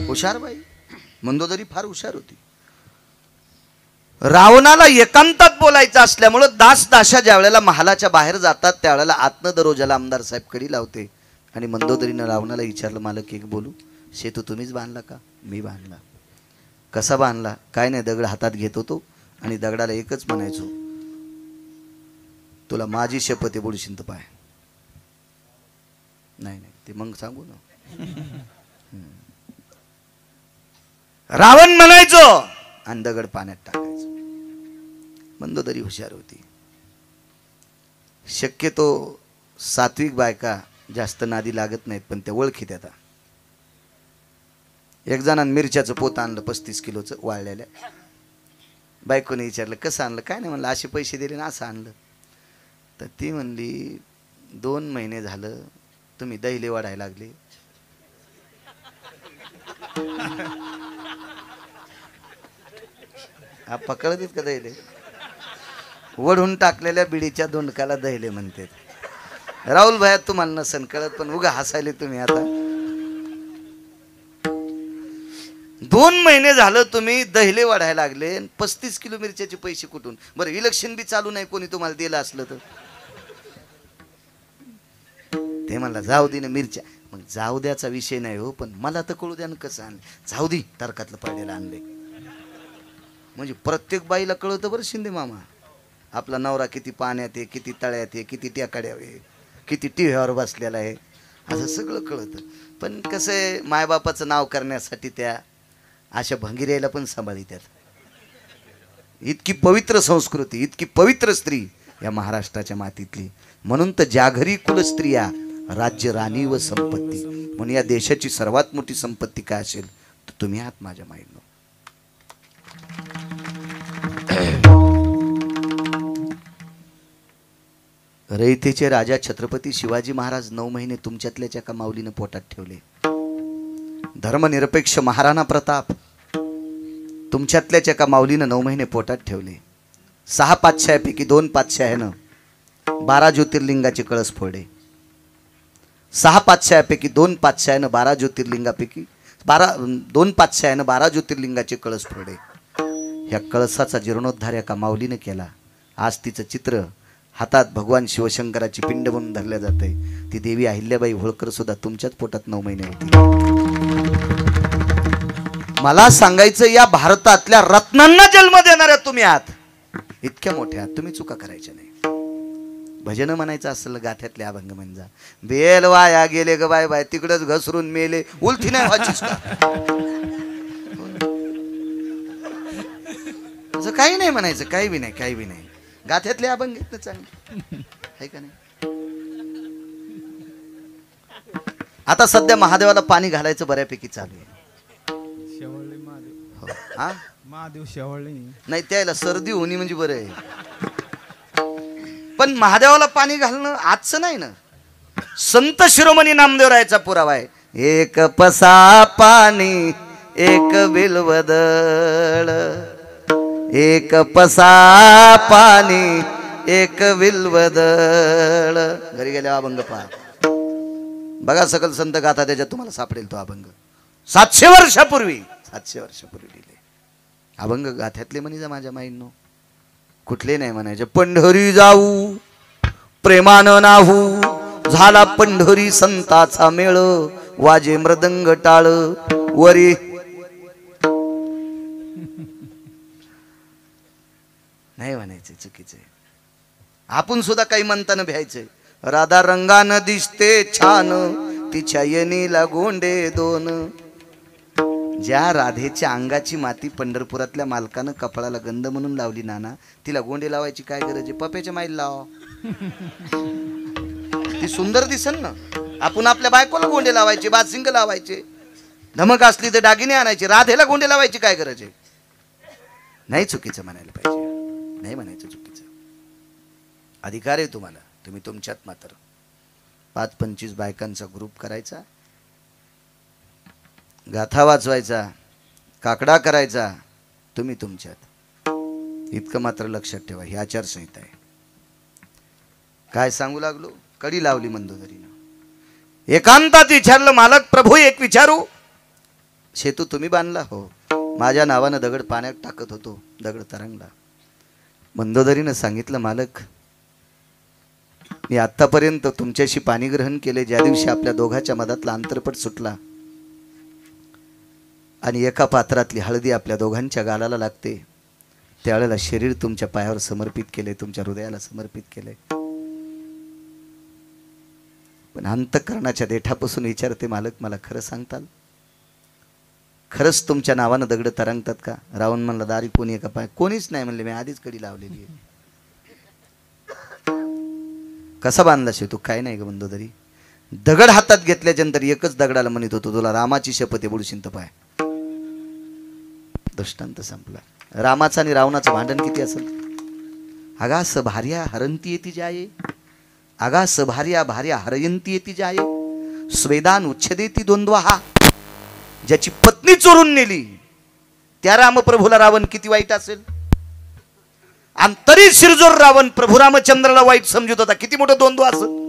हुशार बाई मंदोदरी फार हुशार होती. रावणाला एकांतात बोलायचं असल्यामुळं दास-दाशा ज्या वेळेला महालाच्या बाहेर जातात त्यावेळेला आतनं दरोजाला आमदार साहेब कडी लावते. आणि मंदोदरीनं रावणाला विचारलं, मालक एक बोलू, सेतू तुम्हीच बांधला का? मी बांधला. कसा बांधला? काय नाही, दगड हातात घेत होतो आणि दगडाला एकच म्हणायचो, तुला माझी शपथ आहे, बुडशीन तर पाय. नाही नाही ते मग सांगू ना. रावण म्हणायचो आणि दगड पाण्यात टाकायचो. मंदोदरी हुशार होती. शक्यतो सात्विक बायका जास्त नादी लागत नाहीत, पण ते ओळखीत येतात. एक जणांनी मिरच्याचं पोत आणलं 35 किलोचं वाळलेल्या. बायकोने विचारलं कसं आणलं, काय नाही म्हणलं असे पैसे दिले ना असं आणलं. तर ती म्हणली 2 महिने झालं तुम्ही दैले वाढायला लागले. हा पकडत का दैले? वढून टाकलेल्या बिडीच्या दोंडकाला दैले म्हणते. राहुल भाया तुम्हाला नसन कळत, पण उगा हसायले तुम्ही. आता 2 महिने झालं तुम्ही दहिले वाढायला लागले. 35 किलो मिरच्याचे पैसे कुठून? बरं इलेक्शन बी चालू नाही, कोणी तुम्हाला दिलं असलं तर? ते म्हणला जाऊ दे ना मिरच्या. मग जाऊ द्याचा विषय नाही हो, पण मला तर कळू द्या ना कसं आणले. जाऊ दे तर्कातलं पडलेलं आणले. म्हणजे प्रत्येक बाईला कळतं बरं शिंदे मामा, आपला नवरा किती पाण्यात आहे, किती तळ्यात आहे, किती टेकाड्यावर आहे, किती टिव्यावर बसलेला आहे, असं सगळं कळतं. पण कसं आहे, मायबापाचं नाव करण्यासाठी त्या अशा भंगिऱ्याला पण सांभाळीतात. इतकी पवित्र संस्कृती, इतकी पवित्र स्त्री या महाराष्ट्राच्या मातीतली. म्हणून तर जाघरी कुल स्त्रिया राज्य राणी व संपत्ती. म्हणून या देशाची सर्वात मोठी संपत्ती काय असेल तर तुम्ही आहात माझ्या माईंनो. रयतेचे राजा छत्रपती शिवाजी महाराज 9 महिने तुमच्यातल्याच एका माऊलीनं पोटात ठेवले. धर्मनिरपेक्ष महाराणा प्रताप तुमच्यातल्याच एका माऊलीनं 9 महिने पोटात ठेवले. 6 पातशाह्यापैकी 2 पातशाह्यानं 12 ज्योतिर्लिंगाचे कळस फोडले. 6 पातशाह्यापैकी 2 पातशाह्यानं 12 ज्योतिर्लिंगापैकी 2 पातशाह्यानं 12 ज्योतिर्लिंगाचे कळस फोडले. ह्या कळसाचा जीर्णोद्धार एका माऊलीनं केला. आज तिचं चित्र हातात भगवान शिवशंकराची पिंड म्हणून धरल्या जाते. ती देवी अहिल्याबाई होळकर सुद्धा तुमच्याच पोटात 9 महिने होती. मला सांगायचं, या भारतातल्या रत्नांना जन्म देणाऱ्या तुम्ही आहात. इतक्या मोठ्या तुम्ही चुका करायच्या नाही. भजन म्हणायचं असेल गाथ्यातले अभंग म्हणजे बेल वाया गेले ग बाय बाय तिकडच घसरून मेले, उलथी नाही व्हायचीच का? असं काही नाही म्हणायचं, काही बी नाही, काही बी नाही. गाथ्यातले अभंग आहेत ना चांगले, आहे का नाही? आता सध्या महादेवाला पाणी घालायचं बऱ्यापैकी चालू आहे. शेवळले महादेव. हो. हा महादेव शेवळले नाही, त्याला सर्दी होणी म्हणजे बरं आहे. पण महादेवाला पाणी घालणं आजचं नाही ना. संत शिरोमणी नामदेवरायाचा पुरावा आहे. एक पसा पाणी एक बिल्वदळ, एक पसा पाणी एक बिल्वदळ. घरी गेल्या अभंग पहा, बघा सकल संत गाथा, त्याच्यात तुम्हाला सापडेल तो अभंग. 700 वर्षापूर्वी लिहिले अभंग. गाथ्यातले म्हणे माझ्या माईंनो, कुठले नाही म्हणायचे. पंढरी जाऊ प्रेमानं नाहू, झाला पंढरी संताचा मेळ, वाजे मृदंग टाळ वरी. नाही म्हणायचे, चुकीचे. आपण सुद्धा काही म्हणताना भ्यायचे. राधा रंगानं दिसते छान, तिच्या येणीला गोंडे 2. ज्या राधेच्या अंगाची माती पंढरपुरातल्या मालकानं कपाळाला गंध म्हणून लावली नाना, तिला गोंडे लावायची काय गरज आहे? पप्याच्या माईला लावा, ती सुंदर दिसन ना. आपण आपल्या बायकोला गोंडे लावायचे, बादसिंग लावायचे, धमक असली तर दागिने आणायचे. राधेला गोंडे लावायची काय गरज आहे? नाही, चुकीचं म्हणायला पाहिजे, नाही म्हणायचं चुकीचं. अधिकार आहे तुम्हाला. तुम्ही तुमच्यात मात्र 5-25 बायकांचा ग्रुप करायचा, गाथा वाचवायचा, काकडा करायचा, तुम्ही तुमच्यात. इतकं मात्र लक्षात ठेवा. ही आचारसंहिता आहे. काय सांगू लागलो? कडी लावली मंदोदरीनं. एकांतात विचारलं, मालक प्रभू एक विचारू? शेतू तुम्ही बांधला? हो. माझ्या नावानं दगड पाण्यात टाकत होतो, दगड तरंगला. मंदोदरीनं सांगितलं, मालक मी आतापर्यंत तुमच्याशी पाणी ग्रहण केले. ज्या दिवशी आपल्या दोघाच्या मधातला अंतरपट सुटला आणि एका पात्रातली हळदी आपल्या दोघांच्या गालाला लागते, त्यावेळेला शरीर तुमच्या पायावर समर्पित केले, तुमच्या हृदयाला समर्पित केले. पण अंतःकरणाच्या देठापासून विचारते, मालक मला खरं सांगताल, खरंच तुमच्या नावानं दगड तरंगतात का? रावण म्हणला, दारी कोणी आहे का पाय? कोणीच नाही म्हणले, मी आधीच कडी लावलेली आहे. कसा बांधला तू? काय नाही ग बंधू, तरी दगड हातात घेतल्याच्यानंतर एकच दगडाला म्हणत होतो, तुला रामाची शपथ आहे, बुडशीन तर पाय. दृष्टांत संपला. रामाचं आणि रावणाचं भांडण किती असेल? अगा सभार्या हरंती येती जाये, अगा सभार्या भार्या हरयंती येती जाये, स्वेदान उच्छेदेती द्वंद्वा. हा ज्याची पत्नी चोरून नेली त्या रामप्रभूला रावण किती वाईट असेल, आणि तरी शिरजोर रावण प्रभू रामचंद्राला वाईट समजत होता. किती मोठं द्वंद्व असेल.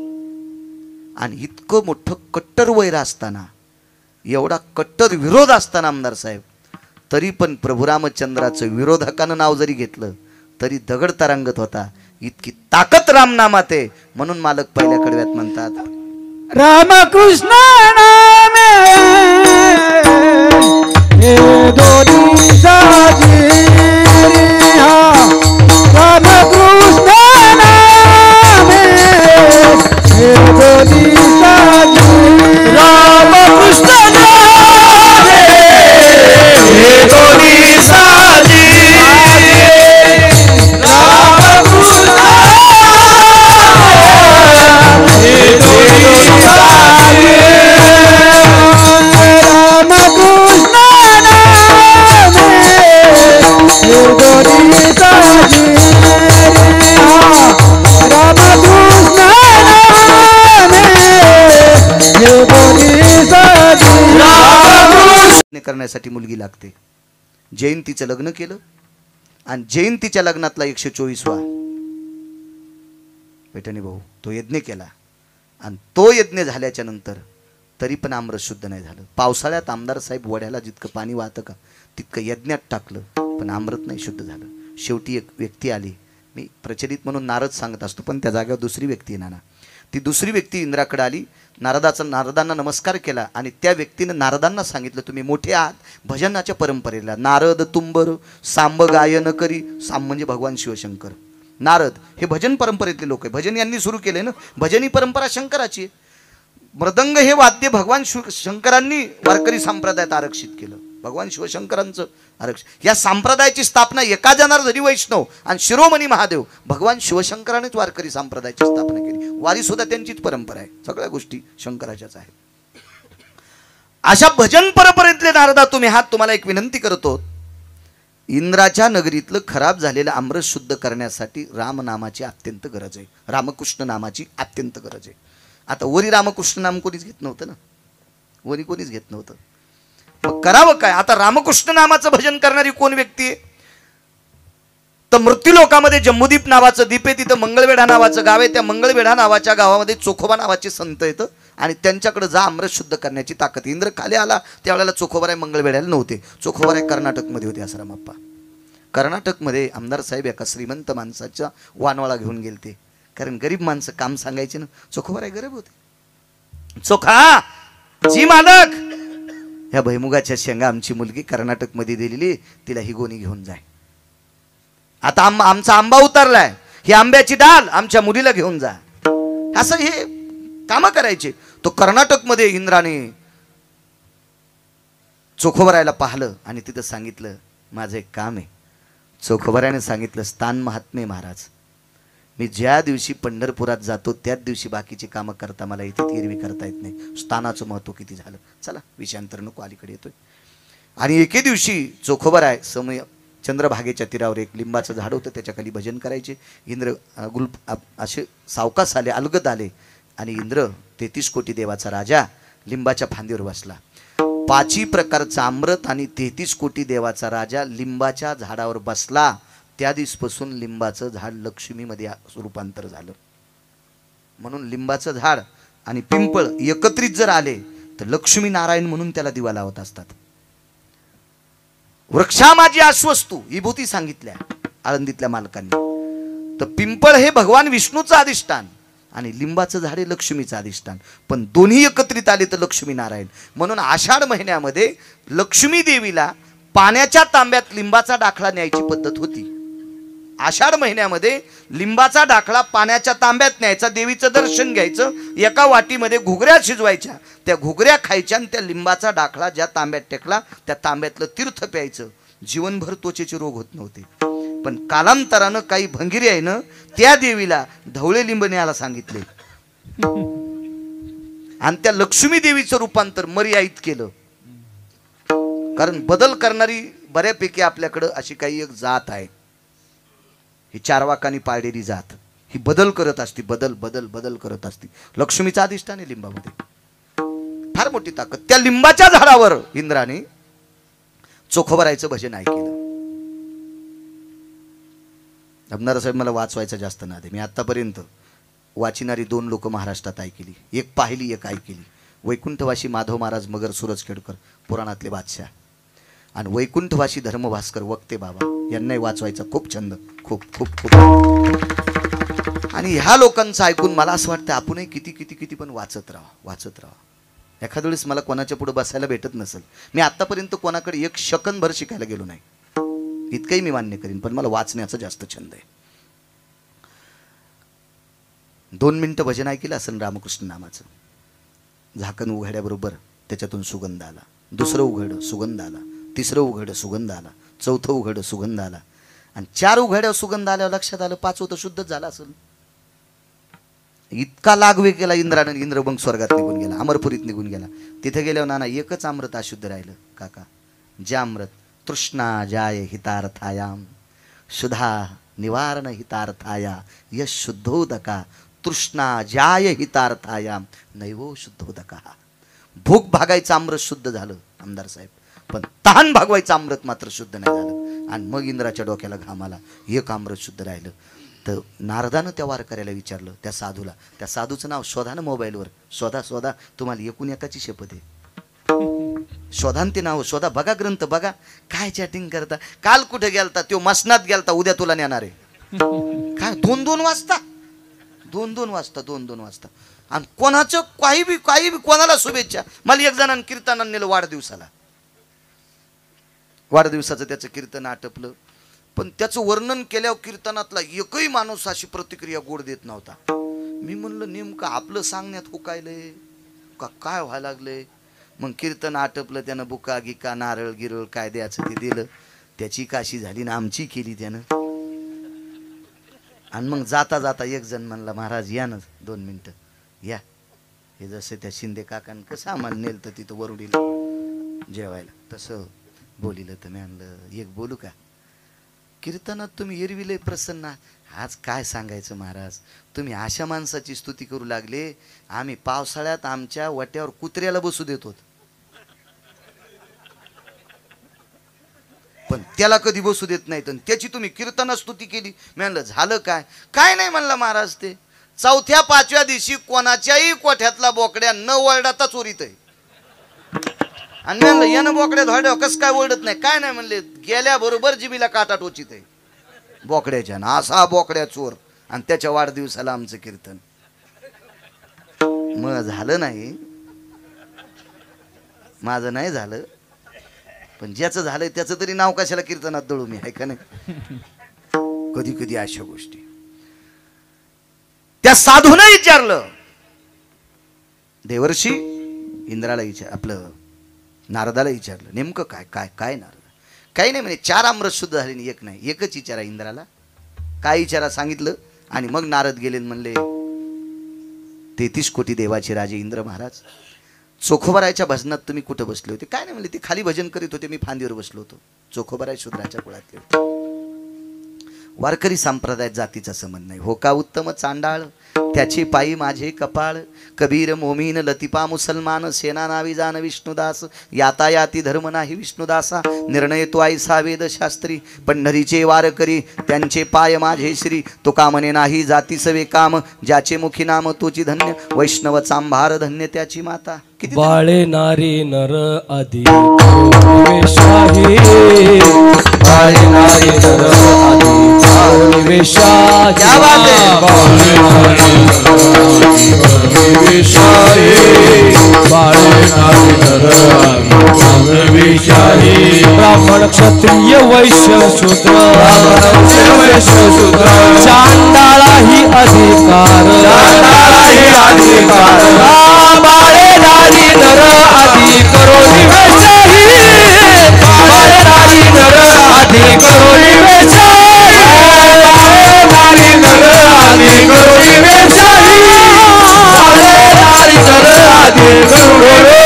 आणि इतकं मोठं कट्टर वैर असताना, एवढा कट्टर विरोध असताना आमदार साहेब, तरी पण प्रभू रामचंद्राचं विरोधकानं नाव जरी घेतलं तरी दगड तरंगत होता. इतकी ताकद रामनामात आहे. म्हणून मालक पहिल्या कडव्यात म्हणतात, रामकृष्ण नामे हे दोन्ही साजी हा. रामकृष्ण नामे हे दोन्ही साजी, रामकृष्ण नामे हे दोन्ही साजी, रामकृष्ण हे दोन्ही साजी, रामकृष्ण नामे हे दोन्ही साजी, रामकृष्ण नामे हे दोन्ही साजी. करण्यासाठी मुलगी लागते. जयंतीचं लग्न केलं आणि जयंतीच्या लग्नातला 124वा पैठणी भाऊ तो यज्ञ केला. आणि तो यज्ञ झाल्याच्या नंतर तरी पण आमरस शुद्ध नाही झालं. पावसाळ्यात आमदार साहेब वड्याला जितकं पाणी वाहतं का तितकं यज्ञात टाकलं, पण आमरत नाही शुद्ध झालं. शेवटी एक व्यक्ती आली, मी प्रचलित म्हणून नारद सांगत असतो, पण त्या जागेवर दुसरी व्यक्ती आहे नाना. ती दुसरी व्यक्ती इंद्राकडे आली, नारदांना नमस्कार केला आणि त्या व्यक्तीनं नारदांना सांगितलं, तुम्ही मोठे आहात भजनाच्या परंपरेला. नारद तुंबर सांब गायन करी. सांब म्हणजे भगवान शिवशंकर. नारद हे भजन परंपरेतले लोक आहे. भजन यांनी सुरू केले ना. भजन ही परंपरा शंकराची आहे. मृदंग हे वाद्य भगवान शंकरांनी वारकरी संप्रदायात आरक्षित केलं. भगवान शिवशंकरांचं आरक्षित. या संप्रदायाची स्थापना एका जनार जरी वैष्णव आणि शिरोमणी महादेव भगवान शिवशंकरानेच वारकरी संप्रदायाची स्थापना केली. वारी सुद्धा त्यांचीच परंपरा आहे. सगळ्या गोष्टी शंकराच्याच आहेत. अशा भजन परंपरेतले नारदा तुम्ही हात, तुम्हाला एक विनंती करतो, इंद्राच्या नगरीतलं खराब झालेलं आमरस शुद्ध करण्यासाठी रामनामाची अत्यंत गरज आहे. रामकृष्ण नामाची अत्यंत गरज आहे. आता वरी रामकृष्ण नाम कोणीच घेत नव्हतं ना, वरी कोणीच घेत नव्हतं. मग करावं काय? आता रामकृष्ण नामाचं भजन करणारी कोण व्यक्ती आहे? तर मृत्यूलोकामध्ये जम्बूद्वीप नावाचं द्वीप आहे, तिथं मंगळवेढा नावाचं गाव आहे. त्या मंगळवेढा नावाच्या गावामध्ये चोखोबा नावाचे संत येतं आणि त्यांच्याकडे जा अमृत शुद्ध करण्याची ताकद. इंद्र खाली आला त्यावेळेला चोखोबाराय मंगळवेढ्याला नव्हते. चोखोबाराय कर्नाटकमध्ये होते. आसारामप्पा कर्नाटकमध्ये आमदार साहेब एका श्रीमंत माणसाच्या वानवाळा घेऊन गेलते, कारण गरीब माणसं काम सांगायचे ना. चोखोबाराय गरीब होते. चोखा जी मालक, ह्या भैमुगाच्या शेंगा आमची मुलगी कर्नाटकमध्ये दिलेली, तिला ही गोणी घेऊन जाय. आता आमचा आंबा उतरलाय, ही आंब्याची डाल आमच्या मुलीला घेऊन जा. असं हे कामं करायचे. तो कर्नाटकमध्ये इंद्राने चोखोबरायला पाहिलं आणि तिथं सांगितलं, माझं एक काम आहे. चोखोबरायने सांगितलं, स्थान महात्मे महाराज, मी ज्या दिवशी पंढरपुरात जातो त्याच दिवशी बाकीची कामं करता मला इथे एरवी करता येत नाही. स्थानाचं महत्व किती झालं. चला विषयांतर नको, अलीकडे येतोय. आणि एके दिवशी चोखोबराय समय चंद्रभागेच्या तीरावर एक लिंबाचं झाड होतं, त्याच्याखाली भजन करायचे. इंद्र असे सावकाश आले, अलगद आले आणि इंद्र 33 कोटी देवाचा राजा लिंबाच्या फांदीवर बसला. 5 प्रकारचं अमृत आणि 33 कोटी देवाचा राजा लिंबाच्या झाडावर बसला. त्या दिवसपासून लिंबाचं झाड लक्ष्मीमध्ये रूपांतर झालं. म्हणून लिंबाचं झाड आणि पिंपळ एकत्रित जर आले तर लक्ष्मी नारायण म्हणून त्याला दिवा लावत असतात. वृक्षा माझी आश्वस्तू विभूती सांगितल्या आळंदीतल्या मालकांनी. तर पिंपळ हे भगवान विष्णूचं अधिष्ठान आणि लिंबाचं झाड हे लक्ष्मीचं अधिष्ठान. पण दोन्ही एकत्रित आले तर लक्ष्मी नारायण. म्हणून आषाढ महिन्यामध्ये लक्ष्मी देवीला पाण्याच्या तांब्यात लिंबाचा दाखला न्यायची पद्धत होती. आषाढ महिन्यामध्ये लिंबाचा ढाकळा पाण्याच्या तांब्यात न्यायचा, देवीचं दर्शन घ्यायचं, एका वाटीमध्ये घुगऱ्या शिजवायच्या, त्या घुगऱ्या खायच्या आणि त्या लिंबाचा ढाकळा ज्या तांब्यात टेकला त्या तांब्यातलं तीर्थ प्यायचं. जीवनभर त्वचेचे रोग होत नव्हते. पण कालांतरानं काही भंगिरी आहे ना, त्या देवीला ढवळे लिंब न्यायला सांगितले आणि त्या लक्ष्मी देवीचं रूपांतर मर्यादित केलं. कारण बदल करणारी बऱ्यापैकी आपल्याकडं अशी काही एक जात आहे, ही चारवाकानी पाळलेली जात, ही बदल करत असते, बदल बदल बदल करत असते. लक्ष्मीचा अधिष्ठान आहे लिंबामध्ये, फार मोठी ताकद. त्या लिंबाच्या झाडावर इंद्राने चोखोबरायचं भजन ऐकलं. अबनार साहेब, मला वाचवायचं जास्त नाद आहे. मी आतापर्यंत वाचिणारी 2 लोक महाराष्ट्रात ऐकली, एक पाहिली एक ऐकली. वैकुंठवासी माधव महाराज मगर सुरजखेडकर, पुराणातले बादशाह, आणि वैकुंठवासी धर्मभास्कर वक्ते बाबा, यांनाही वाचवायचा खूप छंद, खूप खूप खूप. आणि ह्या लोकांचं ऐकून मला असं वाटतं आपणही किती किती किती पण वाचत राहा. एखाद्या वेळेस मला कोणाच्या पुढे बसायला भेटत नसेल, मी आतापर्यंत कोणाकडे एक शकनभर शिकायला गेलो नाही, इतकंही मी मान्य करीन, पण मला वाचण्याचा जास्त छंद आहे. 2 मिनिटं भजन ऐकलं असेल रामकृष्ण नामाचं. झाकण उघड्याबरोबर त्याच्यातून सुगंध आला, दुसरं उघड सुगंध आला, तिसरं उघड सुगंध आला, चौथं उघड सुगंध आला, आणि 4 उघड्यावर सुगंध आल्यावर लक्षात आलं 5वं तर शुद्धच झालं असेल. इतका लागवे केला इंद्रानं. इंद्र मग स्वर्गात निघून गेला, अमरपुरीत निघून गेला. तिथे गेल्यावर नाना एकच अमृत अशुद्ध राहिलं काका, जे अमृत तृष्णा जाय हितार्थायाम सुधा निवारण हितार्थाया यश शुद्धोदका तृष्णा जाय हितार्थायाम नैवो शुद्धोदका. भूक भागायचं अमृत शुद्ध झालं आमदार साहेब, पण तहान भागवायचं अमृत मात्र शुद्ध नाही झालं. आणि मग इंद्राच्या डोक्याला घाम आला, एक अमृत शुद्ध राहिलं. तर नारदानं त्या वारकऱ्याला विचारलं, त्या साधूला, त्या साधूचं नाव शोधा ना मोबाईलवर, शोधा, तुम्हाला एकूण एकाची शपथ आहे, शोधा ते नाव शोधा, बघा ग्रंथ बघा, काय चॅटिंग करता, काल कुठे गेलता, तो मसनात गेलता, उद्या तुला नेणार आहे. काय 2-2 वाजता 2-2 वाजता 2-2 वाजता. आणि कोणाचं काही बी कोणाला शुभेच्छा. मला एक जणांनी कीर्तनानं नेलं वाढदिवसाचं त्याचं कीर्तन आटपलं, पण त्याचं वर्णन केल्यावर कीर्तनातला एकही माणूस अशी प्रतिक्रिया गोड देत नव्हता. मी म्हणलं नेमकं आपलं सांगण्यात हुकायलंय का काय व्हायला लागलंय. मग कीर्तन आटपलं, त्यानं बुका गिका नारळ गिरळ काय द्यायचं ते दिलं, त्याची काशी झाली ना आमची केली त्यानं. आणि मग जाता जाता एक जण म्हणला, महाराज या ना 2 मिनिटं या. हे जसं त्या शिंदे काकांनी कसं आम्हाला नेलं तर तिथं वरुडीला जेवायला, तसं बोलिलं. तर मी म्हणलं एक बोलू का, कीर्तनात तुम्ही एरविले प्रसन्न, आज काय सांगायचं महाराज, तुम्ही अशा माणसाची स्तुती करू लागले, आम्ही पावसाळ्यात आमच्या वाट्यावर कुत्र्याला बसू देतो, पण त्याला कधी बसू देत नाहीत, आणि त्याची तुम्ही कीर्तनात स्तुती केली. मी म्हणलं झालं काय, काय नाही म्हणला महाराज, ते 4-5व्या दिवशी कोणाच्याही कोठ्यातला बोकड्या न वळडाता चोरीत आहे. आणि म्हणलं यानं बोकड्या धोड्या कसं काय ओरडत नाही, काय नाही म्हणले, गेल्याबरोबर जिबीला काटा टोचित आहे बोकड्याच्या, असा बोकड्या चोर. आणि त्याच्या वाढदिवसाला आमचं कीर्तन. मग झालं नाही, माझं नाही झालं, पण ज्याचं झालंय त्याचं तरी नाव कशाला कीर्तनात दळू मी, आहे का नाही. कधी कधी अशा गोष्टी. त्या साधूने विचारलं, देवर्षी इंद्राला आपलं नारदाला विचारलं, नेमकं काय काय काय नारद, काही नाही म्हणे, 4 अमृत शुद्ध झाले आणि एक नाही. एकच विचारा इंद्राला, काय विचारा सांगितलं. आणि मग नारद गेले म्हणले, 33 कोटी देवाचे राजे इंद्र महाराज, चोखोबरायच्या भजनात तुम्ही कुठं बसले होते. काय नाही म्हणले, ते खाली भजन करीत होते, मी फांदीवर बसलो होतो. चोखोबराय शूद्राच्या कुळातले होते. वारकरी संप्रदायात जातीचा संबंध नाही. हो का उत्तम चांडाळ, त्याचे पायी माझे कपाळ, कबीर मोमीन लतिपा मुसलमान, सेना नावी जाण विष्णुदास, यातायाती धर्म नाही विष्णुदासा, निर्णय तो ऐसा वेद शास्त्री, पंढरीचे वारकरी त्यांचे पाय माझे श्री, तो कामने नाही जाती सवे काम, ज्याचे मुखी नाम तोची धन्य, वैष्णव चांभार धन्य त्याची माता. बाळे नारी नर आदी निवेशाही, बाळे नारी नर आदी निवेशाही, क्या बात है. बाळे नारी निवेशाही, बाळे नारी नर आदी निवेशाही, ब्राह्मण क्षत्रिय वैश्य शूद्र चांडाळाही अधिकार बाळे नारी नर आदी करोनी वेशाही बाळे नारी नर आदी करोनी वेशाही नारी नर आदी करोनी वेशाही बाळे नारी नर आदी करोनी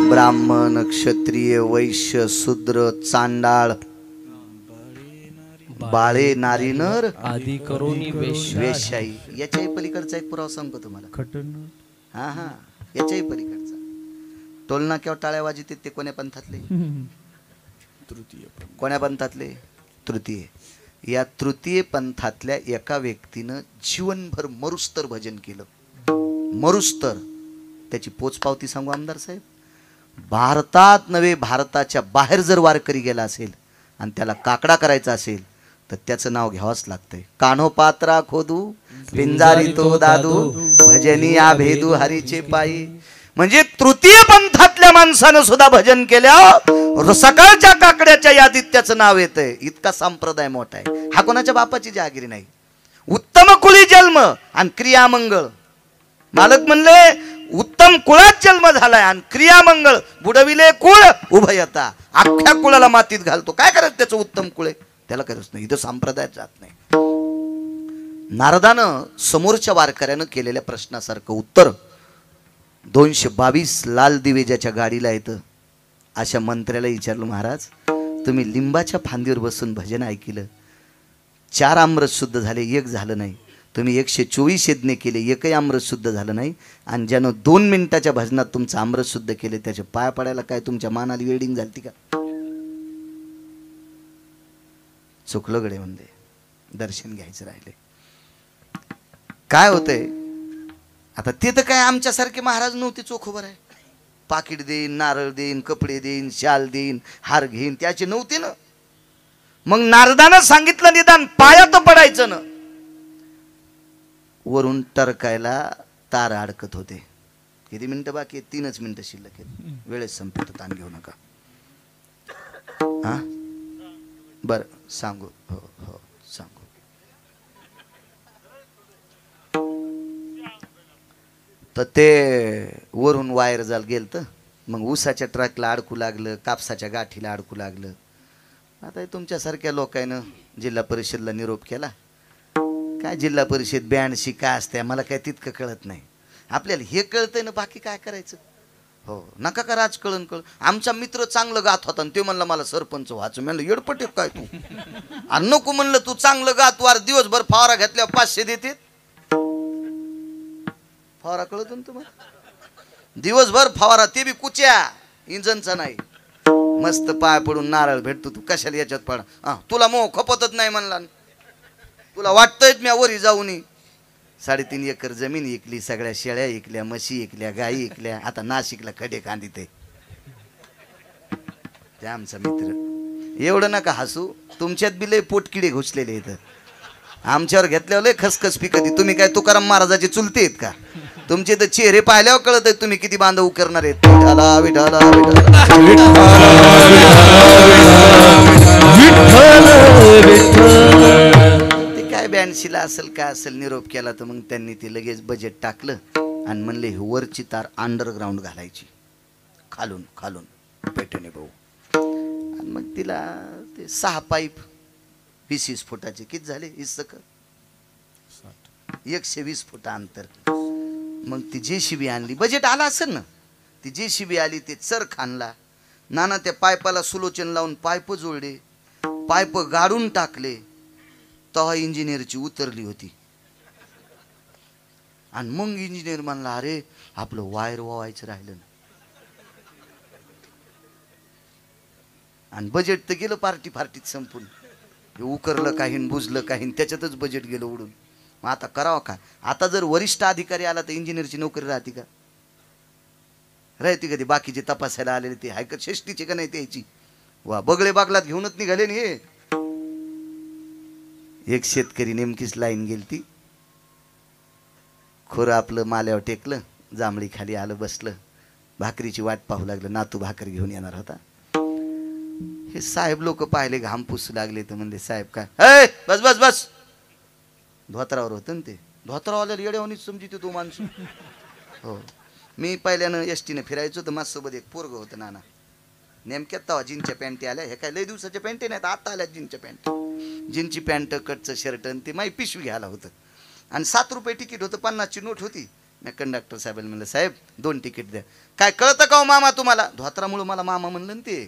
ब्राह्मण क्षत्रिय वैश्य शूद्र चांडाळ बाळे नारी नर आदी करोनी वेश्याई. याच्याही पलीकडचा एक पुरावा सांगतो तुम्हाला. हा हा याच्याही पलीकडचा. टोलनाक्यावर टाळ्या वाजित ते कोण्या पंथातले? कोण्या पंथातले? तृतीय. या तृतीय पंथातल्या एका व्यक्तीनं जीवनभर मरुस्तर भजन केलं. मरुस्तर. त्याची पोचपावती सांगू आमदार साहेब. भारतात नव्हे भारताच्या बाहेर जर वारकरी गेला असेल आणि त्याला काकडा करायचा असेल तर त्याचं नाव घ्यावंच लागतंय. कान्हो पात्रा खोदू पिंजारी तो दादू भजनी या भेदू हरीचे पायी. म्हणजे तृतीय पंथातल्या माणसानं सुद्धा भजन केल्या सकाळच्या काकड्याच्या यादीत त्याचं नाव येतंय. इतका संप्रदाय मोठा आहे. हा कोणाच्या बापाची जहागिरी नाही. उत्तम कुळी जन्म आणि क्रियामंगळ. मालक म्हणले उत्तम कुळात जन्म झालाय आणि क्रियामंगळ बुडविले कुळ उभयता. अख्ख्या कुळाला मातीत घालतो. काय करायचं त्याचं उत्तम कुळे? त्याला करायच नाही. इथं संप्रदायात जात नाही. नारदानं समोरच्या वारकऱ्यानं केलेल्या प्रश्नासारखं उत्तर 222 लाल दिवे ज्याच्या गाडीला येतं अशा मंत्र्याला विचारलं, महाराज तुम्ही लिंबाच्या फांदीवर बसून भजन ऐकलं, 4 आमरस शुद्ध झाले, 1 झालं नाही. तुम्ही 124 यज्ञ केले, एकही आमरस शुद्ध झालं नाही. आणि ज्यानं 2 मिनिटाच्या भजनात तुमचं आमरस शुद्ध केले त्याच्या पाया पडायला काय तुमच्या मानाला वेडिंग झाली का? चुकलं गडे म्हणजे दर्शन घ्यायचं राहिले. काय होतंय आता ते तर काय आमच्यासारखे महाराज नव्हते चोखोबर आहे. पाकिट देईन, नारळ देईन, कपडे देईन, शाल देईन, हार घेईन त्याचे नव्हते ना. मग नारदानं सांगितलं निदान पायात पडायचं ना. वरून टरकायला तार अडकत होते. किती मिनिटं बाकी आहेत? 3च मिनिटं शिल्लक आहेत. वेळेस संपत ताण घेऊ नका. हा बर सांगू. हो हो सांगू. तर ते वरून वायर झालं गेलं तर मग ऊसाच्या ट्रकला अडकू लागलं, कापसाच्या गाठीला अडकू लागलं. आता तुमच्यासारख्या लोकांनं जिल्हा परिषदला निरोप केला. काय जिल्हा परिषद बँडशी काय असते मला काय तितकं कळत नाही. आपल्याला हे कळतंय ना, बाकी काय करायचं. हो नका का राजकळण कळ. आमचा मित्र चांगलं गात होता आणि ते म्हणलं मला सरपंच व्हायचं. म्हणलं येडपटे काय तू? आणि नको म्हणलं तू चांगलं गात वार दिवसभर फवारा घेतल्यावर 500 देते. फवारा कळत ना तुम्हाला? दिवसभर फवारा, ते बी कुच्या इंजनचा नाही. मस्त पाय पडून नारळ भेटतो. तू कशाला याच्यात पडा? तुला मोह खपतच नाही म्हणला. तुला वाटतंय मी वरी जाऊन 3.5 एकर जमीन इकली, सगळ्या शेळ्या इकल्या, म्हशी इकल्या, गाई इकल्या, आता नाशिकला खडे कांदिते. ते आमचा मित्र. एवढं नका हसू. तुमच्यात बी लय पोटकिडे घुसलेले इथं. आमच्यावर घेतल्यावर लय खसखस पिकती. तुम्ही काय तुकाराम महाराजाचे चुलते आहेत का? तुमचे तर चेहरे पाहिल्यावर कळत आहे तुम्ही किती बांधव करणार आहेत. विठाला विठाला ते काय बँडशीला असेल काय असेल निरोप केला तर मग त्यांनी ते लगेच बजेट टाकलं आणि म्हणले वरची तार अंडरग्राऊंड घालायची, खालून खालून पेटणे भाऊ. आणि मग तिला ते 6 पाईप 20 फुटाचे किती झाले? 120 फुट अंतर. मग ती JCB आणली. बजेट आला असेल ना. ती JCB आली, ते चरख आणला. नाना त्या पाईपाला सुलोचन लावून पाईप जोडले, पाईप गाडून टाकले. तेव्हा इंजिनियरची उतरली होती. आणि मग इंजिनियर म्हणला अरे आपलं वायर वावायचं राहिलं ना. आणि बजेट तर गेलं पार्टीत संपून. उकरलं काही बुजलं काही, त्याच्यातच बजेट गेलं उडून. मग आता करावं काय? आता जर वरिष्ठ अधिकारी आला तर इंजिनियरची नोकरी राहते का? राहते कधी? बाकीचे तपासायला आलेले ते हायकर शेष्टीचे का नाही त्याची? वा बगळे बागलात घेऊनच निघाले ना हे. एक शेतकरी नेमकीच लाईन गेलती. खोरं आपलं माल्यावर टेकलं, जांभळी खाली आलं बसलं. भाकरीची वाट पाहू लागलं, नातू भाकर घेऊन येणार होता. हे साहेब लोक पाहिले, घाम पुसू लागले, तर म्हणले साहेब काय, ए बस बस बस. धोत्रावर होतं ना ते, धोत्रावाल्याला येड्यावानीच समजित तो माणूस. हो, मी पहिल्यानं एसटीने फिरायचो तर माझ्यासोबत एक पोरग होतं नाना. नेमक्यात तवा जीनच्या पॅन्टी आल्या, हे काय लय दिवसाच्या पॅन्टी नाहीत, आता आल्या जीनच्या पॅन्ट. जीनची पॅन्ट, कटचं शर्ट आणि ते माही पिशवी घ्यायला होतं. आणि 7 रुपये तिकीट होतं, 50ची नोट होती. मी कंडक्टर साहेबाला म्हणलं, साहेब 2 तिकीट द्या. काय कळतं का हो मामा तुम्हाला? धोत्रामुळं मला मामा म्हणलं ना ते.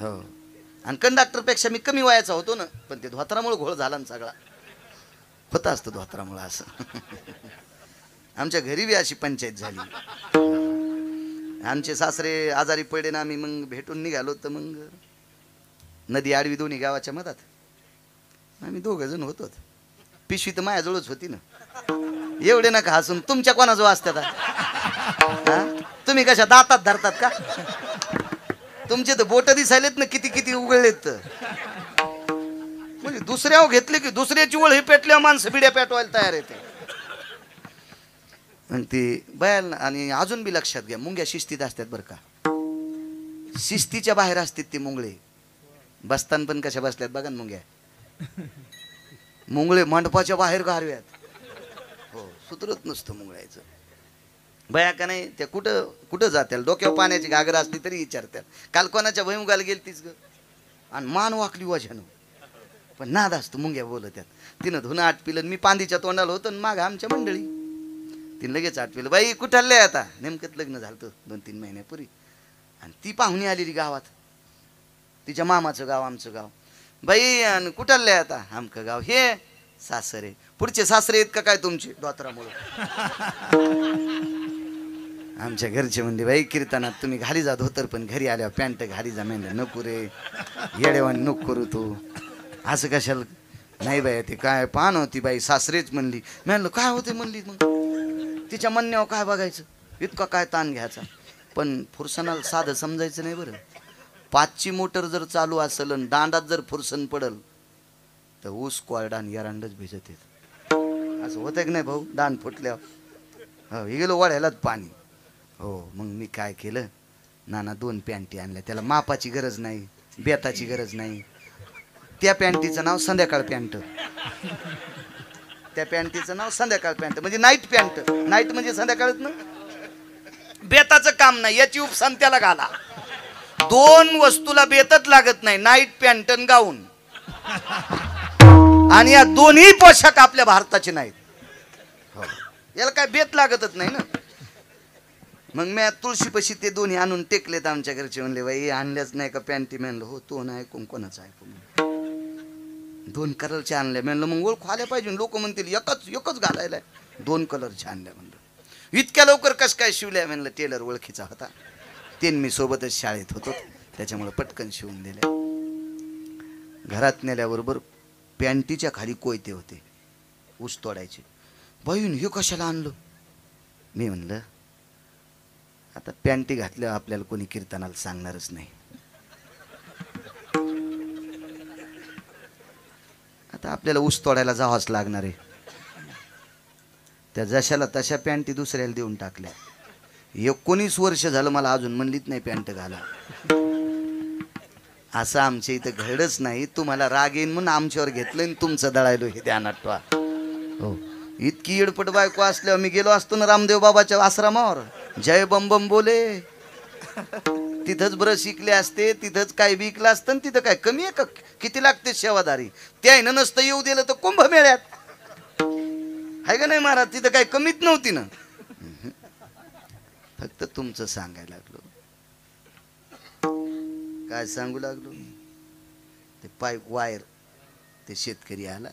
हो, आणि कंडक्टरपेक्षा मी कमी वयाचा होतो ना, पण ते धोत्रामुळे घोळ झाला ना सगळा. होता असतं धोत्रामुळं असं. आमच्या घरी बी अशी पंचायत झाली. आमचे सासरे आजारी पडले ना, आम्ही मग भेटून निघालो. तर मग नदी आडवी दोन्ही गावाच्या मधात आम्ही 2 जण होतो. पिशवी तर माझ्याजवळच होती ना. एवढे नका हसून, तुमच्या कोणाजवळ असतात? तुम्ही कशा दातात धरतात का? तुमचे तर बोट दिसायलेत ना किती किती उघडलेत. म्हणजे दुसऱ्यावर घेतले की दुसऱ्याची ओळ हे पेटल्यावर माणसं बिड्या पेटवायला तयार येते. आणि ते बयाल. आणि अजून बी लक्षात घ्या, मुंग्या शिस्तीत असतात बरं का. शिस्तीच्या बाहेर असतात ते मुंगळे. बसताना पण कशा बसल्यात बघा ना मुंग्या. मुंगळे मंडपाच्या बाहेर गारव्यात. हो, सुधरत नसतं मुंगळ्याचं. बया का नाही, त्या कुठं कुठं जात्याल, डोक्यावर पाण्याची घागर असली तरी विचारत्याल, काल कोणाच्या भुईमुगाला गेलतीस ग, आणि मान वाकली वजानं. पण नाद असतो, मुंग्या बोलत्यात. तिनं धुणं आटपिलं, मी पांदीच्या तोंडाला होतो आणि माग आमच्या मंडळी. तिनं लगेच आटपिलं, बाई कुठले आता? नेमकंच लग्न झालं 2-3 महिन्यापूर्वी. आणि ती पाहुणी आलेली गावात, तिच्या मामाचं गाव आमचं गाव. बाई आणि कुठले आता? आमचं गाव. हे सासरे. पुढचे सासरे आहेत का काय तुमचे? धोत्रामुळे. आमच्या घरचे म्हणले, बाई कीर्तनात तुम्ही घाली जा धोतर, पण घरी आल्यावर पॅन्ट घाली जा. म्हणलं नको रे, येडेवानी नको करू तू असं कशाला. नाही बाई ते काय पान होती बाई, सासरेच म्हणली. म्हणलं काय होते म्हणली. मग तिच्या म्हणण्यावर काय बघायचं, इतका काय ताण घ्यायचा. पण फुरसनाला साधं समजायचं नाही बरं. 5ची मोटर जर चालू असेल आणि दांडात जर फुरसन पडल तर ऊस कोरडा आणि एरांडच भिजत येत. असं होतं की नाही भाऊ? दांड फुटल्यावर हो, हे गेलो वाढायलाच पाणी. हो, मग मी काय केलं, नाना 2 पॅन्टी आणल्या. त्याला मापाची गरज नाही, बेताची गरज नाही. त्या पॅन्टीचं नाव संध्याकाळ पॅन्ट. त्या पॅन्टीचं नाव संध्याकाळ पॅन्ट, म्हणजे नाईट पॅन्ट. नाईट म्हणजे संध्याकाळच ना. बेताचं काम नाही, याची उपसान त्याला घाला. 2 वस्तूला बेतच लागत नाही, नाईट पॅन्ट आणि गाऊन. आणि या दोन्ही पोशाख आपल्या भारताचे नाहीत. याला काय बेत लागतच नाही ना. मग मी तुळशीपाशी ते दोन्ही आणून टेकलेत. आमच्या घरचे म्हणले, बाई आणल्याच नाही का पॅन्टी? म्हणलं हो, तो नाही कोणाचं ऐकून. 2 कलरच्या आणल्या. म्हणलं मग ओळखू आल्या पाहिजे, लोक म्हणतील एकच घालायला. 2 कलरच्या आणल्या. म्हणलं इतक्या लवकर कस काय शिवल्या? म्हणलं टेलर ओळखीचा होता, मी सोबतच शाळेत होतो, त्याच्यामुळे पटकन शिवून दिल्या. घरात नेल्याबरोबर पॅन्टीच्या खाली कोयते होते ऊस तोडायचे. बाईन हे कशाला आणलं? मी म्हणलं आता पॅन्टी घातल्यावर आपल्याला कोणी कीर्तनाला सांगणारच नाही. आता आपल्याला ऊस तोडायला जावंच लागणार आहे. त्या जशाला तशा पॅन्टी दुसऱ्याला देऊन टाकल्या. 19 वर्ष झालं मला अजून म्हणलीच नाही पॅन्ट घाला. असं आमच्या इथं घडच नाही. तुम्हाला राग येईन म्हणून आमच्यावर घेतलं आणि तुमचं दळायलो हे ध्यानात ठेवा. हो, इतकी येडपट बायको असल्यावर मी गेलो असतो ना रामदेव बाबाच्या आश्रमावर, जय बम बम बोले, तिथंच ब्रश शिकले असते, तिथंच काय विकलं असतं. तिथं काय कमी आहे का? किती लागते सेवादारी? त्यानं नसतं येऊ दिलं तर कुंभमेळ्यात आहे का नाही महाराज? तिथं काय कमीच नव्हती ना. फक्त तुमचं सांगायला लागलो. काय सांगू लागलो? ते पाईप वायर, ते शेतकरी आला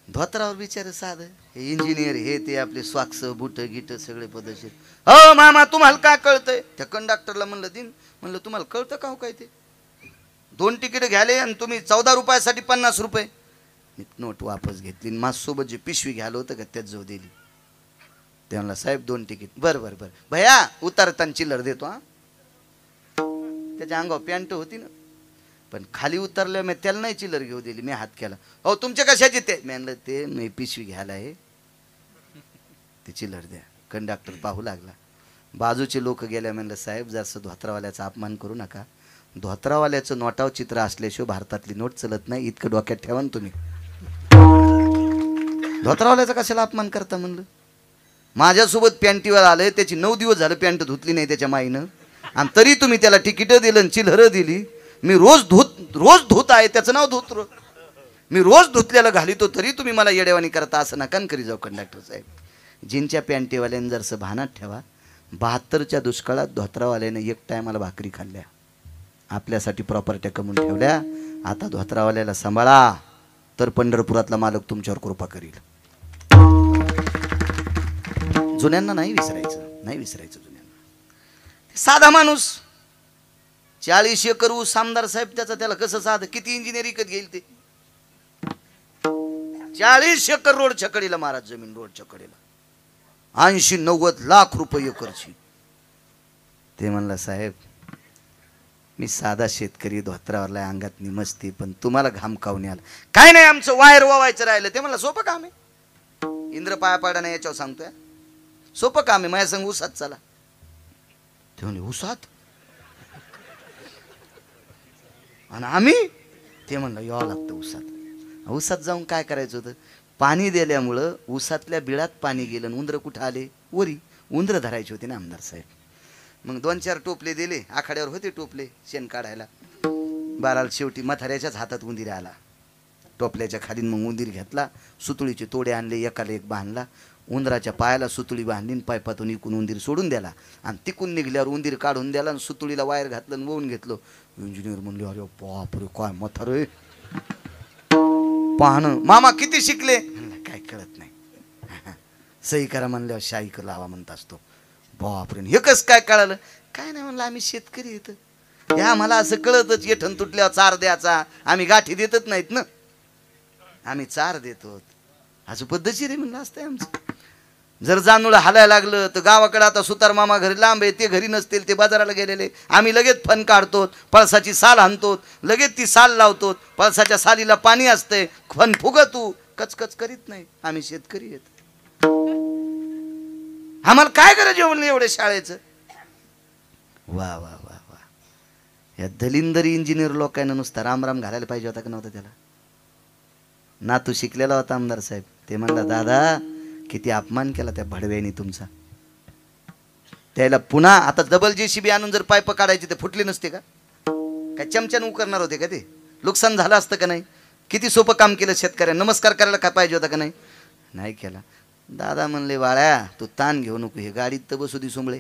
धोत्रावर बिचार साधं. हे इंजिनियर हे ते आपले स्वाक्स बुट गिट सगळे पदशीर. हो मामा तुम्हाला काय कळतंय? त्या कंडक्टरला म्हणलं दिन, म्हणलं तुम्हाला कळतं का हो काय ते? 2 तिकीट घ्याले आणि तुम्ही 14 रुपयासाठी 50 रुपये. मी नोट वापस घेतली. माझ्यासोबत जे पिशवी घ्यायला होतं का त्यात जो दिली. ते म्हणला साहेब 2 तिकीट. बरं भैया उतरताना चिल्लर देतो. हा, त्याच्या अंगावर पॅन्ट होती ना, पण खाली उतरल्या मी त्याला नाही चिल्लर घेऊ दिली. मी हात केला, हो तुमच्या कशाचे ते? मी म्हणलं ते मी पिशवी घ्यायला आहे. तिची लढ द्या. कंडक्टर पाहू लागला. बाजूचे लोक गेल्या म्हणलं साहेब जास्त धोत्रावाल्याचा अपमान करू नका. धोत्रावाल्याचं नोटाव चित्र असल्याशिवाय भारतातली नोट चलत नाही, इतकं डोक्यात ठेवा ना तुम्ही. धोत्रावाल्याचा कशाला अपमान करता म्हणलं. माझ्यासोबत पॅन्टीवर आलंय, त्याची 9 दिवस झालं पॅन्ट धुतली नाही त्याच्या माईनं, आणि तरी तुम्ही त्याला तिकीटं दिलं, चिल्लरं दिली. मी रोज धुत आहे, त्याचं नाव धोत्र. मी रोज धुतल्याला घालितो तरी तुम्ही मला येडेवानी करता, असं नका करी जाऊ कंडक्टर साहेब. जिनच्या पॅन्टीवाल्यानं जरसं भानात ठेवा, 72च्या दुष्काळात धोत्रावाल्यानं एक टायमाला भाकरी खाल्ल्या, आपल्यासाठी प्रॉपर्ट्या कमवून ठेवल्या. आता धोत्रावाल्याला सांभाळा, तर पंढरपुरातला मालक तुमच्यावर कृपा करील. जुन्यांना नाही विसरायचं जुन्यांना. साधा माणूस 40 एकर ऊस, आमदार साहेब त्याला कसं साधं, किती इंजिनियर विकत घेईल ते. 40 एकर रोड छकडीला महाराज, जमीन रोड छकडीला 80-90 लाख रुपये एकरची. ते म्हणला साहेब मी साधा शेतकरी, धोत्रावरला अंगात निमस्ती, पण तुम्हाला घाम काऊन आला. काय नाही, आमचं वायर वावायचं राहिलं. ते म्हणला सोपं काम आहे, इंद्र पाया पाडा नाही याच्यावर सांगतोय, सोपं काम आहे, माझ्या संग उसात चला. ते म्हणले उसात, आणि आम्ही, ते म्हणलं यावं लागतं उसात. उसात जाऊन काय करायचं होतं, पाणी दिल्यामुळं उसातल्या बिळात पाणी गेलं, उंदरं कुठं आले वरी, उंदरं धरायचे होते ना आमदार साहेब. मग 2-4 टोपले दिले, आखाड्यावर होते टोपले शेण काढायला. बाराला शेवटी म्हाताऱ्याच्याच हातात उंदीर आला, टोपल्याच्या खालीन मग उंदीर घेतला, सुतळीचे तोडे आणले, एकाला एक बांधला, उंदराच्या पायाला सुतळी बांधली, पायपातून इकून उंदीर सोडून द्याला, आणि तिकून निघल्यावर उंदीर काढून द्याला, आणि सुतळीला वायर घातलं आणि वळून घेतलं. इंजिनियर म्हणले अरे बापरे काय म्हातारे, पाहणं मामा किती शिकले, काय कळत नाही. सही करा म्हणल्यावर शाही लावा म्हणत असतो. बापरे हे कसं काय कळालं, काय नाही म्हणलं आम्ही शेतकरी येत, हे आम्हाला असं कळतच, येठण तुटल्यावर चार द्यायचा, आम्ही गाठी देतच नाहीत ना, आम्ही चार देतो, असं पद्धतशीर आहे म्हणलं असतंय आमचं. जर जाणूळ हालायला लागलं तर गावाकडे आता सुतार मामा घरी लांब आहे, ते घरी नसतील, ते बाजाराला गेलेले, आम्ही लगेच फन काढतो, पळसाची साल आणतो, लगेच ती साल लावतो, पळसाच्या सालीला पाणी असतंय, फन फुगतू, कचकच करीत नाही, आम्ही शेतकरी आहेत. आम्हाला काय करायचं म्हणलं एवढे शाळेचं. वा वा वा वा, या दलिंदरी इंजिनियर लोकांना नुसता रामराम घालायला पाहिजे होता का नव्हता त्याला. नातू शिकलेला होता आमदार साहेब, ते म्हणला दादा किती अपमान केला त्या भडव्यानी तुमचा. त्याला पुन्हा आता डबल JCB आणून जर पाईप काढायची ते फुटली नसते का, काय चमच्यानं उकरणार होते का, ते नुकसान झालं असतं का नाही. किती सोपं काम केलं शेतकऱ्यांना, नमस्कार करायला काय पाहिजे होता का नाही, नाही केला. दादा म्हणले बाळ्या तू ताण घेऊ नको, हे गाडीत तर बसू दे सुंबळे.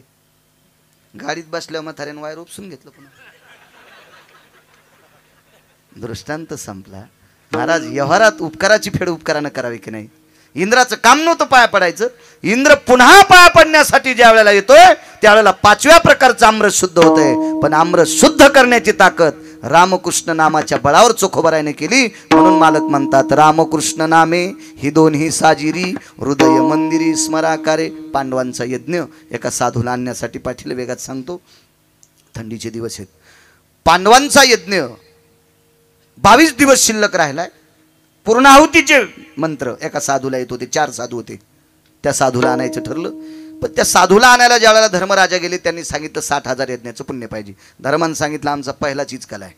गाडीत बसल्यावर म्हाताऱ्यानं वायर उपसून घेतलं पुन्हा. दृष्टांत संपला. महाराज व्यवहारात उपकाराची फेड उपकारानं करावी की नाही. इंद्राचं काम नव्हतं पाया पडायचं, इंद्र पुन्हा पाया पडण्यासाठी ज्या वेळेला येतोय त्यावेळेला 5व्या प्रकारचं आम्रस शुद्ध होतंय. पण आम्रस शुद्ध करण्याची ताकद रामकृष्ण नामाच्या बळावर चोखोबराने केली. म्हणून मालक म्हणतात रामकृष्ण नामे ही दोन्ही साजिरी, हृदय मंदिरी स्मराकारे. पांडवांचा यज्ञ एका साधूला आणण्यासाठी पाठीला वेगात सांगतो, थंडीचे दिवस आहेत. पांडवांचा यज्ञ 22 दिवस शिल्लक राहिलाय. पूर्णाहुतीचे मंत्र एका साधूला येत होते, 4 साधू होते, त्या साधूला आणायचं ठरलं. पण त्या साधूला आणायला ज्या वेळेला धर्मराजा गेले त्यांनी सांगितलं 60,000 यज्ञाचं पुण्य पाहिजे. धर्मानं सांगितलं आमचा पहिलाच हिचकला आहे,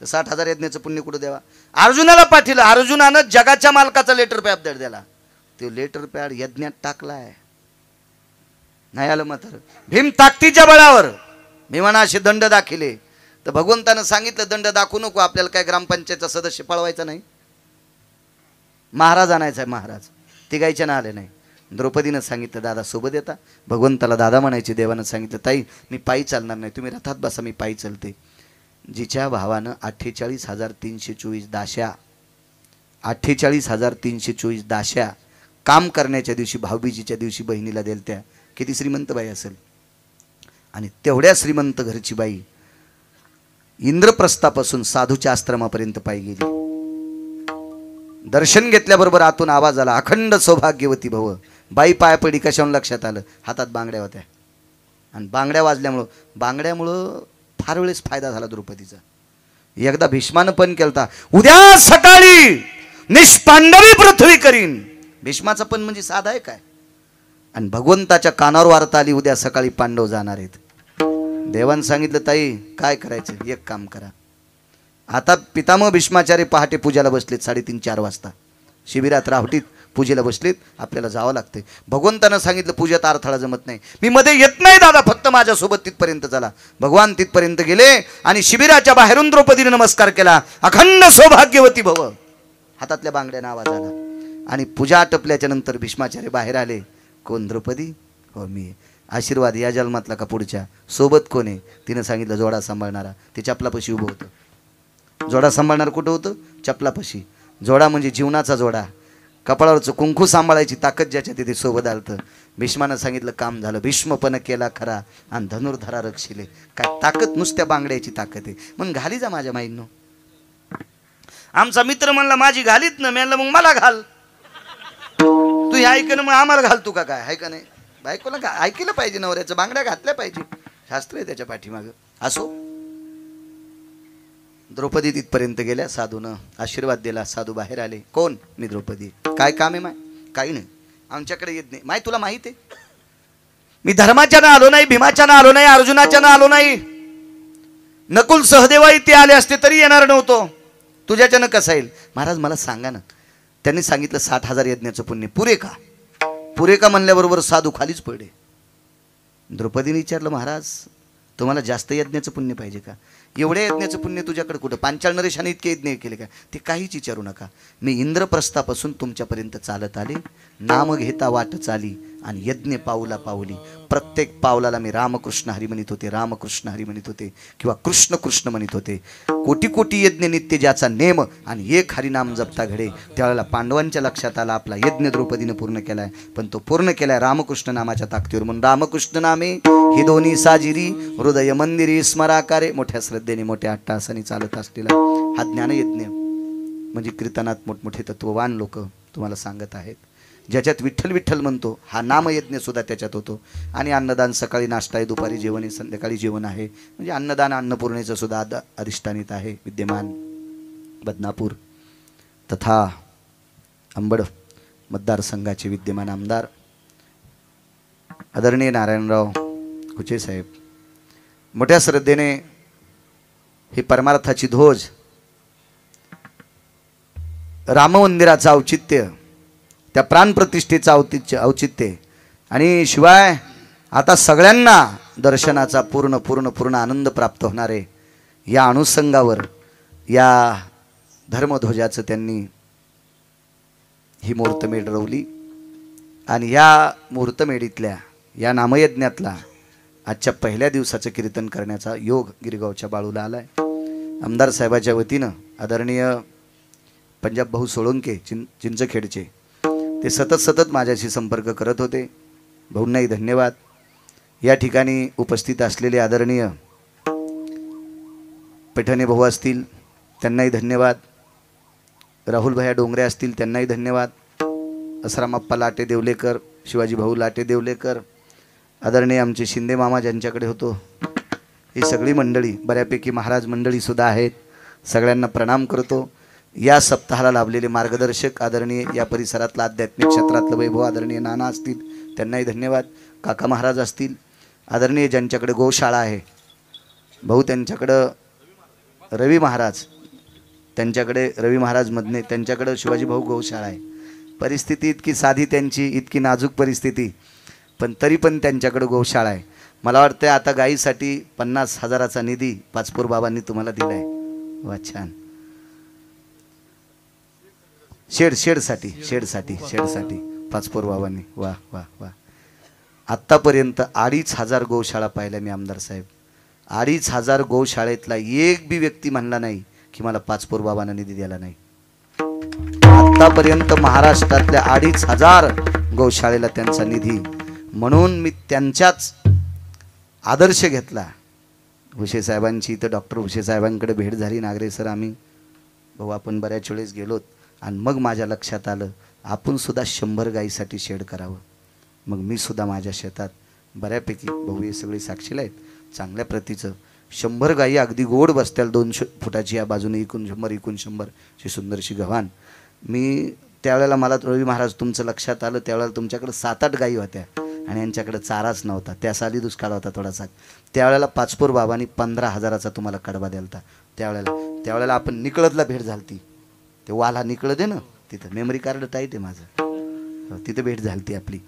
तर 60,000 यज्ञाचं पुण्य कुठं द्यावा. अर्जुनाला पाठीलं, अर्जुनानं जगाच्या मालकाचा लेटर पॅड दिला, ते लेटर पॅड यज्ञात टाकलाय, नाही आलं म्हातारं. भीम ताकदीच्या बळावर भीमाना असे दंड दाखिले, तर भगवंतानं सांगितलं दंड दाखवू नको, आपल्याला काय ग्रामपंचायतचा सदस्य पळवायचा नाही, महाराज आणायचा आहे, महाराज तिघायच्या ना आले नाही. द्रौपदीनं सांगितलं दादा सोबत येता, भगवंताला दादा म्हणायचे. देवानं सांगितलं ताई मी पायी चालणार नाही, तुम्ही रथात बसा, मी पायी चालते. जिच्या भावानं 48,324 दाश्या, 48,324 दाश्या काम करण्याच्या दिवशी भाऊबीजीच्या दिवशी बहिणीला दिल, त्या किती श्रीमंत बाई असेल. आणि तेवढ्या श्रीमंत घरची बाई इंद्रप्रस्थापासून साधूच्या आश्रमापर्यंत पायी गेली. दर्शन घेतल्याबरोबर आतून आवाज आला, अखंड सौभाग्यवती भव. बाई पाया पडी, कशावरून लक्षात आलं, हातात बांगड्या होत्या, आणि बांगड्या बांगड्यामुळं फार वेळेस फायदा झाला द्रौपदीचा. एकदा भीष्मानं पण केलता, उद्या सकाळी निष्पांडवी पृथ्वी करीन. भीष्माचा पण म्हणजे साधा आहे काय, आणि भगवंताच्या कानावर वार्ता आली उद्या सकाळी पांडव जाणार आहेत. देवानं सांगितलं ताई काय करायचं, एक काम करा. आता पितामह भीष्माचार्य पहाटे पूजेला बसलेत 3:30-4 वाजता शिबिरात रावटीत पूजेला बसलेत. आपल्याला जावं लागतंय. भगवंतानं सांगितलं पूजेत अडथळा जमत नाही, मी मध्ये येत नाही दादा, फक्त माझ्यासोबत तिथपर्यंत चला. भगवान तिथपर्यंत गेले आणि शिबिराच्या बाहेरून द्रौपदीने नमस्कार केला. अखंड सौभाग्यवती भव, हातातल्या बांगड्यानं आवाज आला. आणि पूजा आटपल्याच्या नंतर भीष्माचार्य बाहेर आले. कोण? द्रौपदी? हो मी. आशीर्वाद या जन्मातला का पुढच्या? सोबत कोण आहे? तिनं सांगितलं जोडा सांभाळणारा. ते चपलापाशी उभं होतं. जोडा सांभाळणार कुठं होतं? चपलापाशी. जोडा म्हणजे जीवनाचा जोडा. कपाळावरचं कुंकू सांभाळायची ताकद ज्याच्या तिथे सोबत आलतं. भीष्मानं सांगितलं काम झालं. भीष्मपण केला खरा आणि धनुर्धरा रक्षिले. काय ताकद, नुसत्या बांगड्याची ताकद आहे. मग घाली जा माझ्या माईंनो. आमचा मित्र म्हणला माझी घालीत ना, म्हणलं मग मला घाल. तू हे ऐक ना, मग आम्हाला घाल तू का काय? आहे का नाही? बायकोला ऐकलं पाहिजे, नवऱ्याचं बांगड्या घातल्या पाहिजे. शास्त्र आहे त्याच्या पाठीमागं. असो, द्रौपदी तिथपर्यंत गेल्या. साधूनं आशीर्वाद दिला. साधू बाहेर आले. कोण? मी द्रौपदी. काय काम आहे माय? काही नाही, आमच्याकडे येत नाही. माय तुला माहित आहे मी धर्माच्यानं आलो नाही, भीमाच्यानं आलो नाही, अर्जुनाच्यानं आलो नाही. नकुल सहदेवा इथे आले असते तरी येणार नव्हतो. तुझ्याच्यानं कसं येईल? महाराज मला सांगा ना. त्यांनी सांगितलं 60,000 यज्ञाचं पुण्य पुरे का? पुरे का म्हणल्याबरोबर साधू खालीच पडले. द्रौपदीने विचारलं महाराज तुम्हाला जास्त यज्ञाचं पुण्य पाहिजे का? एवढ्या यज्ञाचं पुण्य तुझ्याकडे कुठं? पांचाळ नरेशाने इतके यज्ञ केले का? ते काहीच विचारू नका. मी इंद्रप्रस्थापासून तुमच्यापर्यंत चालत आले, नाम घेता वाट चाली आणि यज्ञ पाऊला पाऊली. प्रत्येक पावलाला मी रामकृष्ण हरी म्हणत होते, रामकृष्ण हरी म्हणत होते किंवा कृष्ण कृष्ण म्हणत होते. कोटी कोटी यज्ञ नित्य ज्याचा नेम आणि एक हरिनाम जपता घडे. त्यावेळेला पांडवांच्या लक्षात आला आपला यज्ञ द्रौपदीने पूर्ण केलाय, पण तो पूर्ण केलाय रामकृष्ण नामाच्या ताकदीवर. म्हणून रामकृष्ण नामे ही दोन्ही साजिरी हृदय मंदिरी स्मराकारे. मोठ्या श्रद्धेने मोठ्या अट्टाहासाने चालत असलेला हा ज्ञानयज्ञ म्हणजे कीर्तनात मोठमोठे तत्ववान लोक तुम्हाला सांगत आहेत. ज्याच्यात विठ्ठल विठ्ठल म्हणतो हा नामयज्ञ सुद्धा त्याच्यात होतो. आणि अन्नदान, सकाळी नाश्ता आहे, दुपारी जेवण आहे, संध्याकाळी जेवण आहे. म्हणजे अन्नदान अन्नपूर्णेचं सुद्धा अधिष्ठानित आहे विद्यमान. बदनापूर तथा अंबड मतदारसंघाचे विद्यमान आमदार आदरणीय नारायणराव कुचे साहेब मोठ्या श्रद्धेने ही परमार्थाची ध्वज, राममंदिराचं औचित्य, त्या प्राणप्रतिष्ठेचं औचित्य आणि शिवाय आता सगळ्यांना दर्शनाचा पूर्ण पूर्ण पूर्ण आनंद प्राप्त होणार आहे या अनुषंगावर या धर्मध्वजाचं त्यांनी ही मुहूर्तमेढ रवली. आणि या मुहूर्तमेढीतल्या या नामयज्ञातला आजच्या पहिल्या दिवसाचं कीर्तन करण्याचा योग गिरगावच्या बाळूला आलाय. आमदार साहेबाच्या वतीनं आदरणीय पंजाब भाऊ सोळंके चिंचखेडचे ते सतत माझ्याशी संपर्क करत होते. भाऊंनाही धन्यवाद. या ठिकाणी उपस्थित असलेले आदरणीय पैठणे भाऊ असतील त्यांनाही धन्यवाद. राहुल भैया डोंगरे असतील त्यांनाही धन्यवाद. असरामप्पा लाटे देवलेकर, शिवाजी भाऊ लाटे देवलेकर, आदरणीय आमचे शिंदे मामा ज्यांच्याकडे होतो, ही सगळी मंडळी, बऱ्यापैकी महाराज मंडळीसुद्धा आहेत. सगळ्यांना प्रणाम करतो. या सप्ताहाला लाभलेले मार्गदर्शक आदरणीय या परिसरातला आध्यात्मिक क्षेत्रातलं वैभव आदरणीय नाना असतील त्यांनाही धन्यवाद. काका महाराज असतील, आदरणीय ज्यांच्याकडे गोशाळा आहे भाऊ, त्यांच्याकडं रवी महाराज, त्यांच्याकडे रवी महाराज मधने, त्यांच्याकडं शिवाजी भाऊ गोशाळा आहे. परिस्थिती इतकी साधी त्यांची, इतकी नाजूक परिस्थिती, पण तरी पण त्यांच्याकडे गोशाळा आहे. मला वाटतं आता गाईसाठी 50,000चा निधी पाचपूर बाबांनी तुम्हाला दिलाय. वा छान. शेडसाठी पाचपूर बाबांनी. वा वा वा. आत्तापर्यंत 2,500 गोशाळा पाहिल्या मी आमदार साहेब. 2,500 गोशाळेतला एक बी व्यक्ती म्हणला नाही की मला पाचपूर बाबांना निधी द्यायला नाही. आत्तापर्यंत महाराष्ट्रातल्या 2,500 गोशाळेला त्यांचा निधी. म्हणून मी त्यांच्याच आदर्श घेतला. भुसे साहेबांची इथं डॉक्टर भुसे साहेबांकडे भेट झाली. नागरे सर आम्ही भाऊ आपण बऱ्याच वेळेस गेलोत आणि मग माझ्या लक्षात आलं आपण सुद्धा 100 गाईसाठी शेड करावं. मग मी सुद्धा माझ्या शेतात बऱ्यापैकी भाऊ हे सगळे साक्षीला आहेत चांगल्या प्रतीचं 100 गाई अगदी गोड बसत्याल 200 फुटाची या बाजूने एकूण 100 ची सुंदरशी गव्हाण. मी त्यावेळेला मला रवी महाराज तुमचं लक्षात आलं त्यावेळेला तुमच्याकडे 7-8 गाई होत्या. आणि यांच्याकडे चाराच नव्हता. त्या साली दुष्काळ होता थोडासा. त्यावेळेला पाचपूर बाबांनी 15,000चा तुम्हाला कडबा द्यालता. त्यावेळेला आपण निकळदला भेट झालती. ते वाला निकळद आहे ना, तिथं मेमरी कार्ड टाईट आहे माझं, तिथं भेट झालती आपली.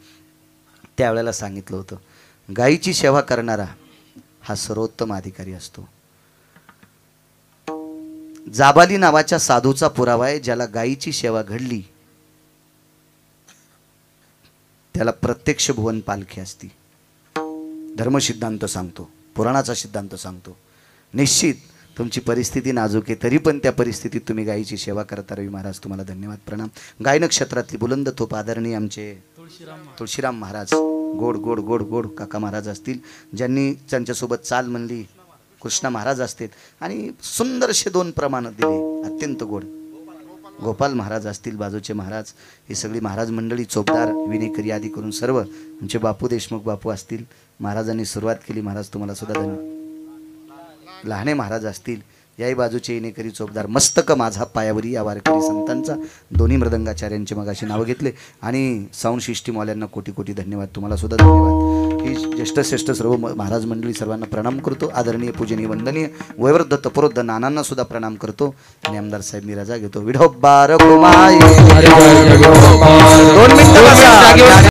त्यावेळेला सांगितलं होतं, गायीची सेवा करणारा हा सर्वोत्तम अधिकारी असतो. जाबाली नावाच्या साधूचा पुरावा आहे, ज्याला गायीची सेवा घडली त्याला प्रत्यक्ष भुवन पालखी असती. धर्मसिद्धांत सांगतो, पुराणाचा सिद्धांत सांगतो. निश्चित तुमची परिस्थिती नाजूक आहे, तरी पण त्या परिस्थितीत तुम्ही गायीची सेवा करता. रवी महाराज तुम्हाला धन्यवाद, प्रणाम. गाय नक्षत्रातली बुलंद तोप आदरणीय आमचे तुळशीराम महाराज, गोड गोड गोड गोड काका महाराज असतील, ज्यांनी त्यांच्यासोबत चाल म्हणली. कृष्णा महाराज असतील आणि सुंदरसे 2 प्रमाण दिले, अत्यंत गोड. गोपाल महाराज असतील, बाजूचे महाराज, ही सगळी महाराज मंडळी, चोपदार, विनेकरी आदी करून सर्व आमचे बापू देशमुख बापू असतील. महाराजांनी सुरुवात केली, महाराज तुम्हाला सुद्धा धन्यवाद. लहाने महाराज असतील, याही बाजूचे विनेकरी, चोपदार. मस्तक माझा पायावरी या वारकरी संतांचा, दोन्ही मृदंगाचार्यांचे मगाशी नाव घेतले. आणि साऊंड सिस्टीमवाल्यांना कोटी कोटी धन्यवाद, तुम्हाला सुद्धा धन्यवाद. ही ज्येष्ठ श्रेष्ठ सर्व महाराज मंडळी सर्वांना प्रणाम करतो. आदरणीय पूजनीय वंदनीय वयोवृद्ध तपोवृद्ध नानांना सुद्धा प्रणाम करतो. आणि आमदार साहेब मी रजा घेतो. विढोबार कुमाई 2 मिनिटं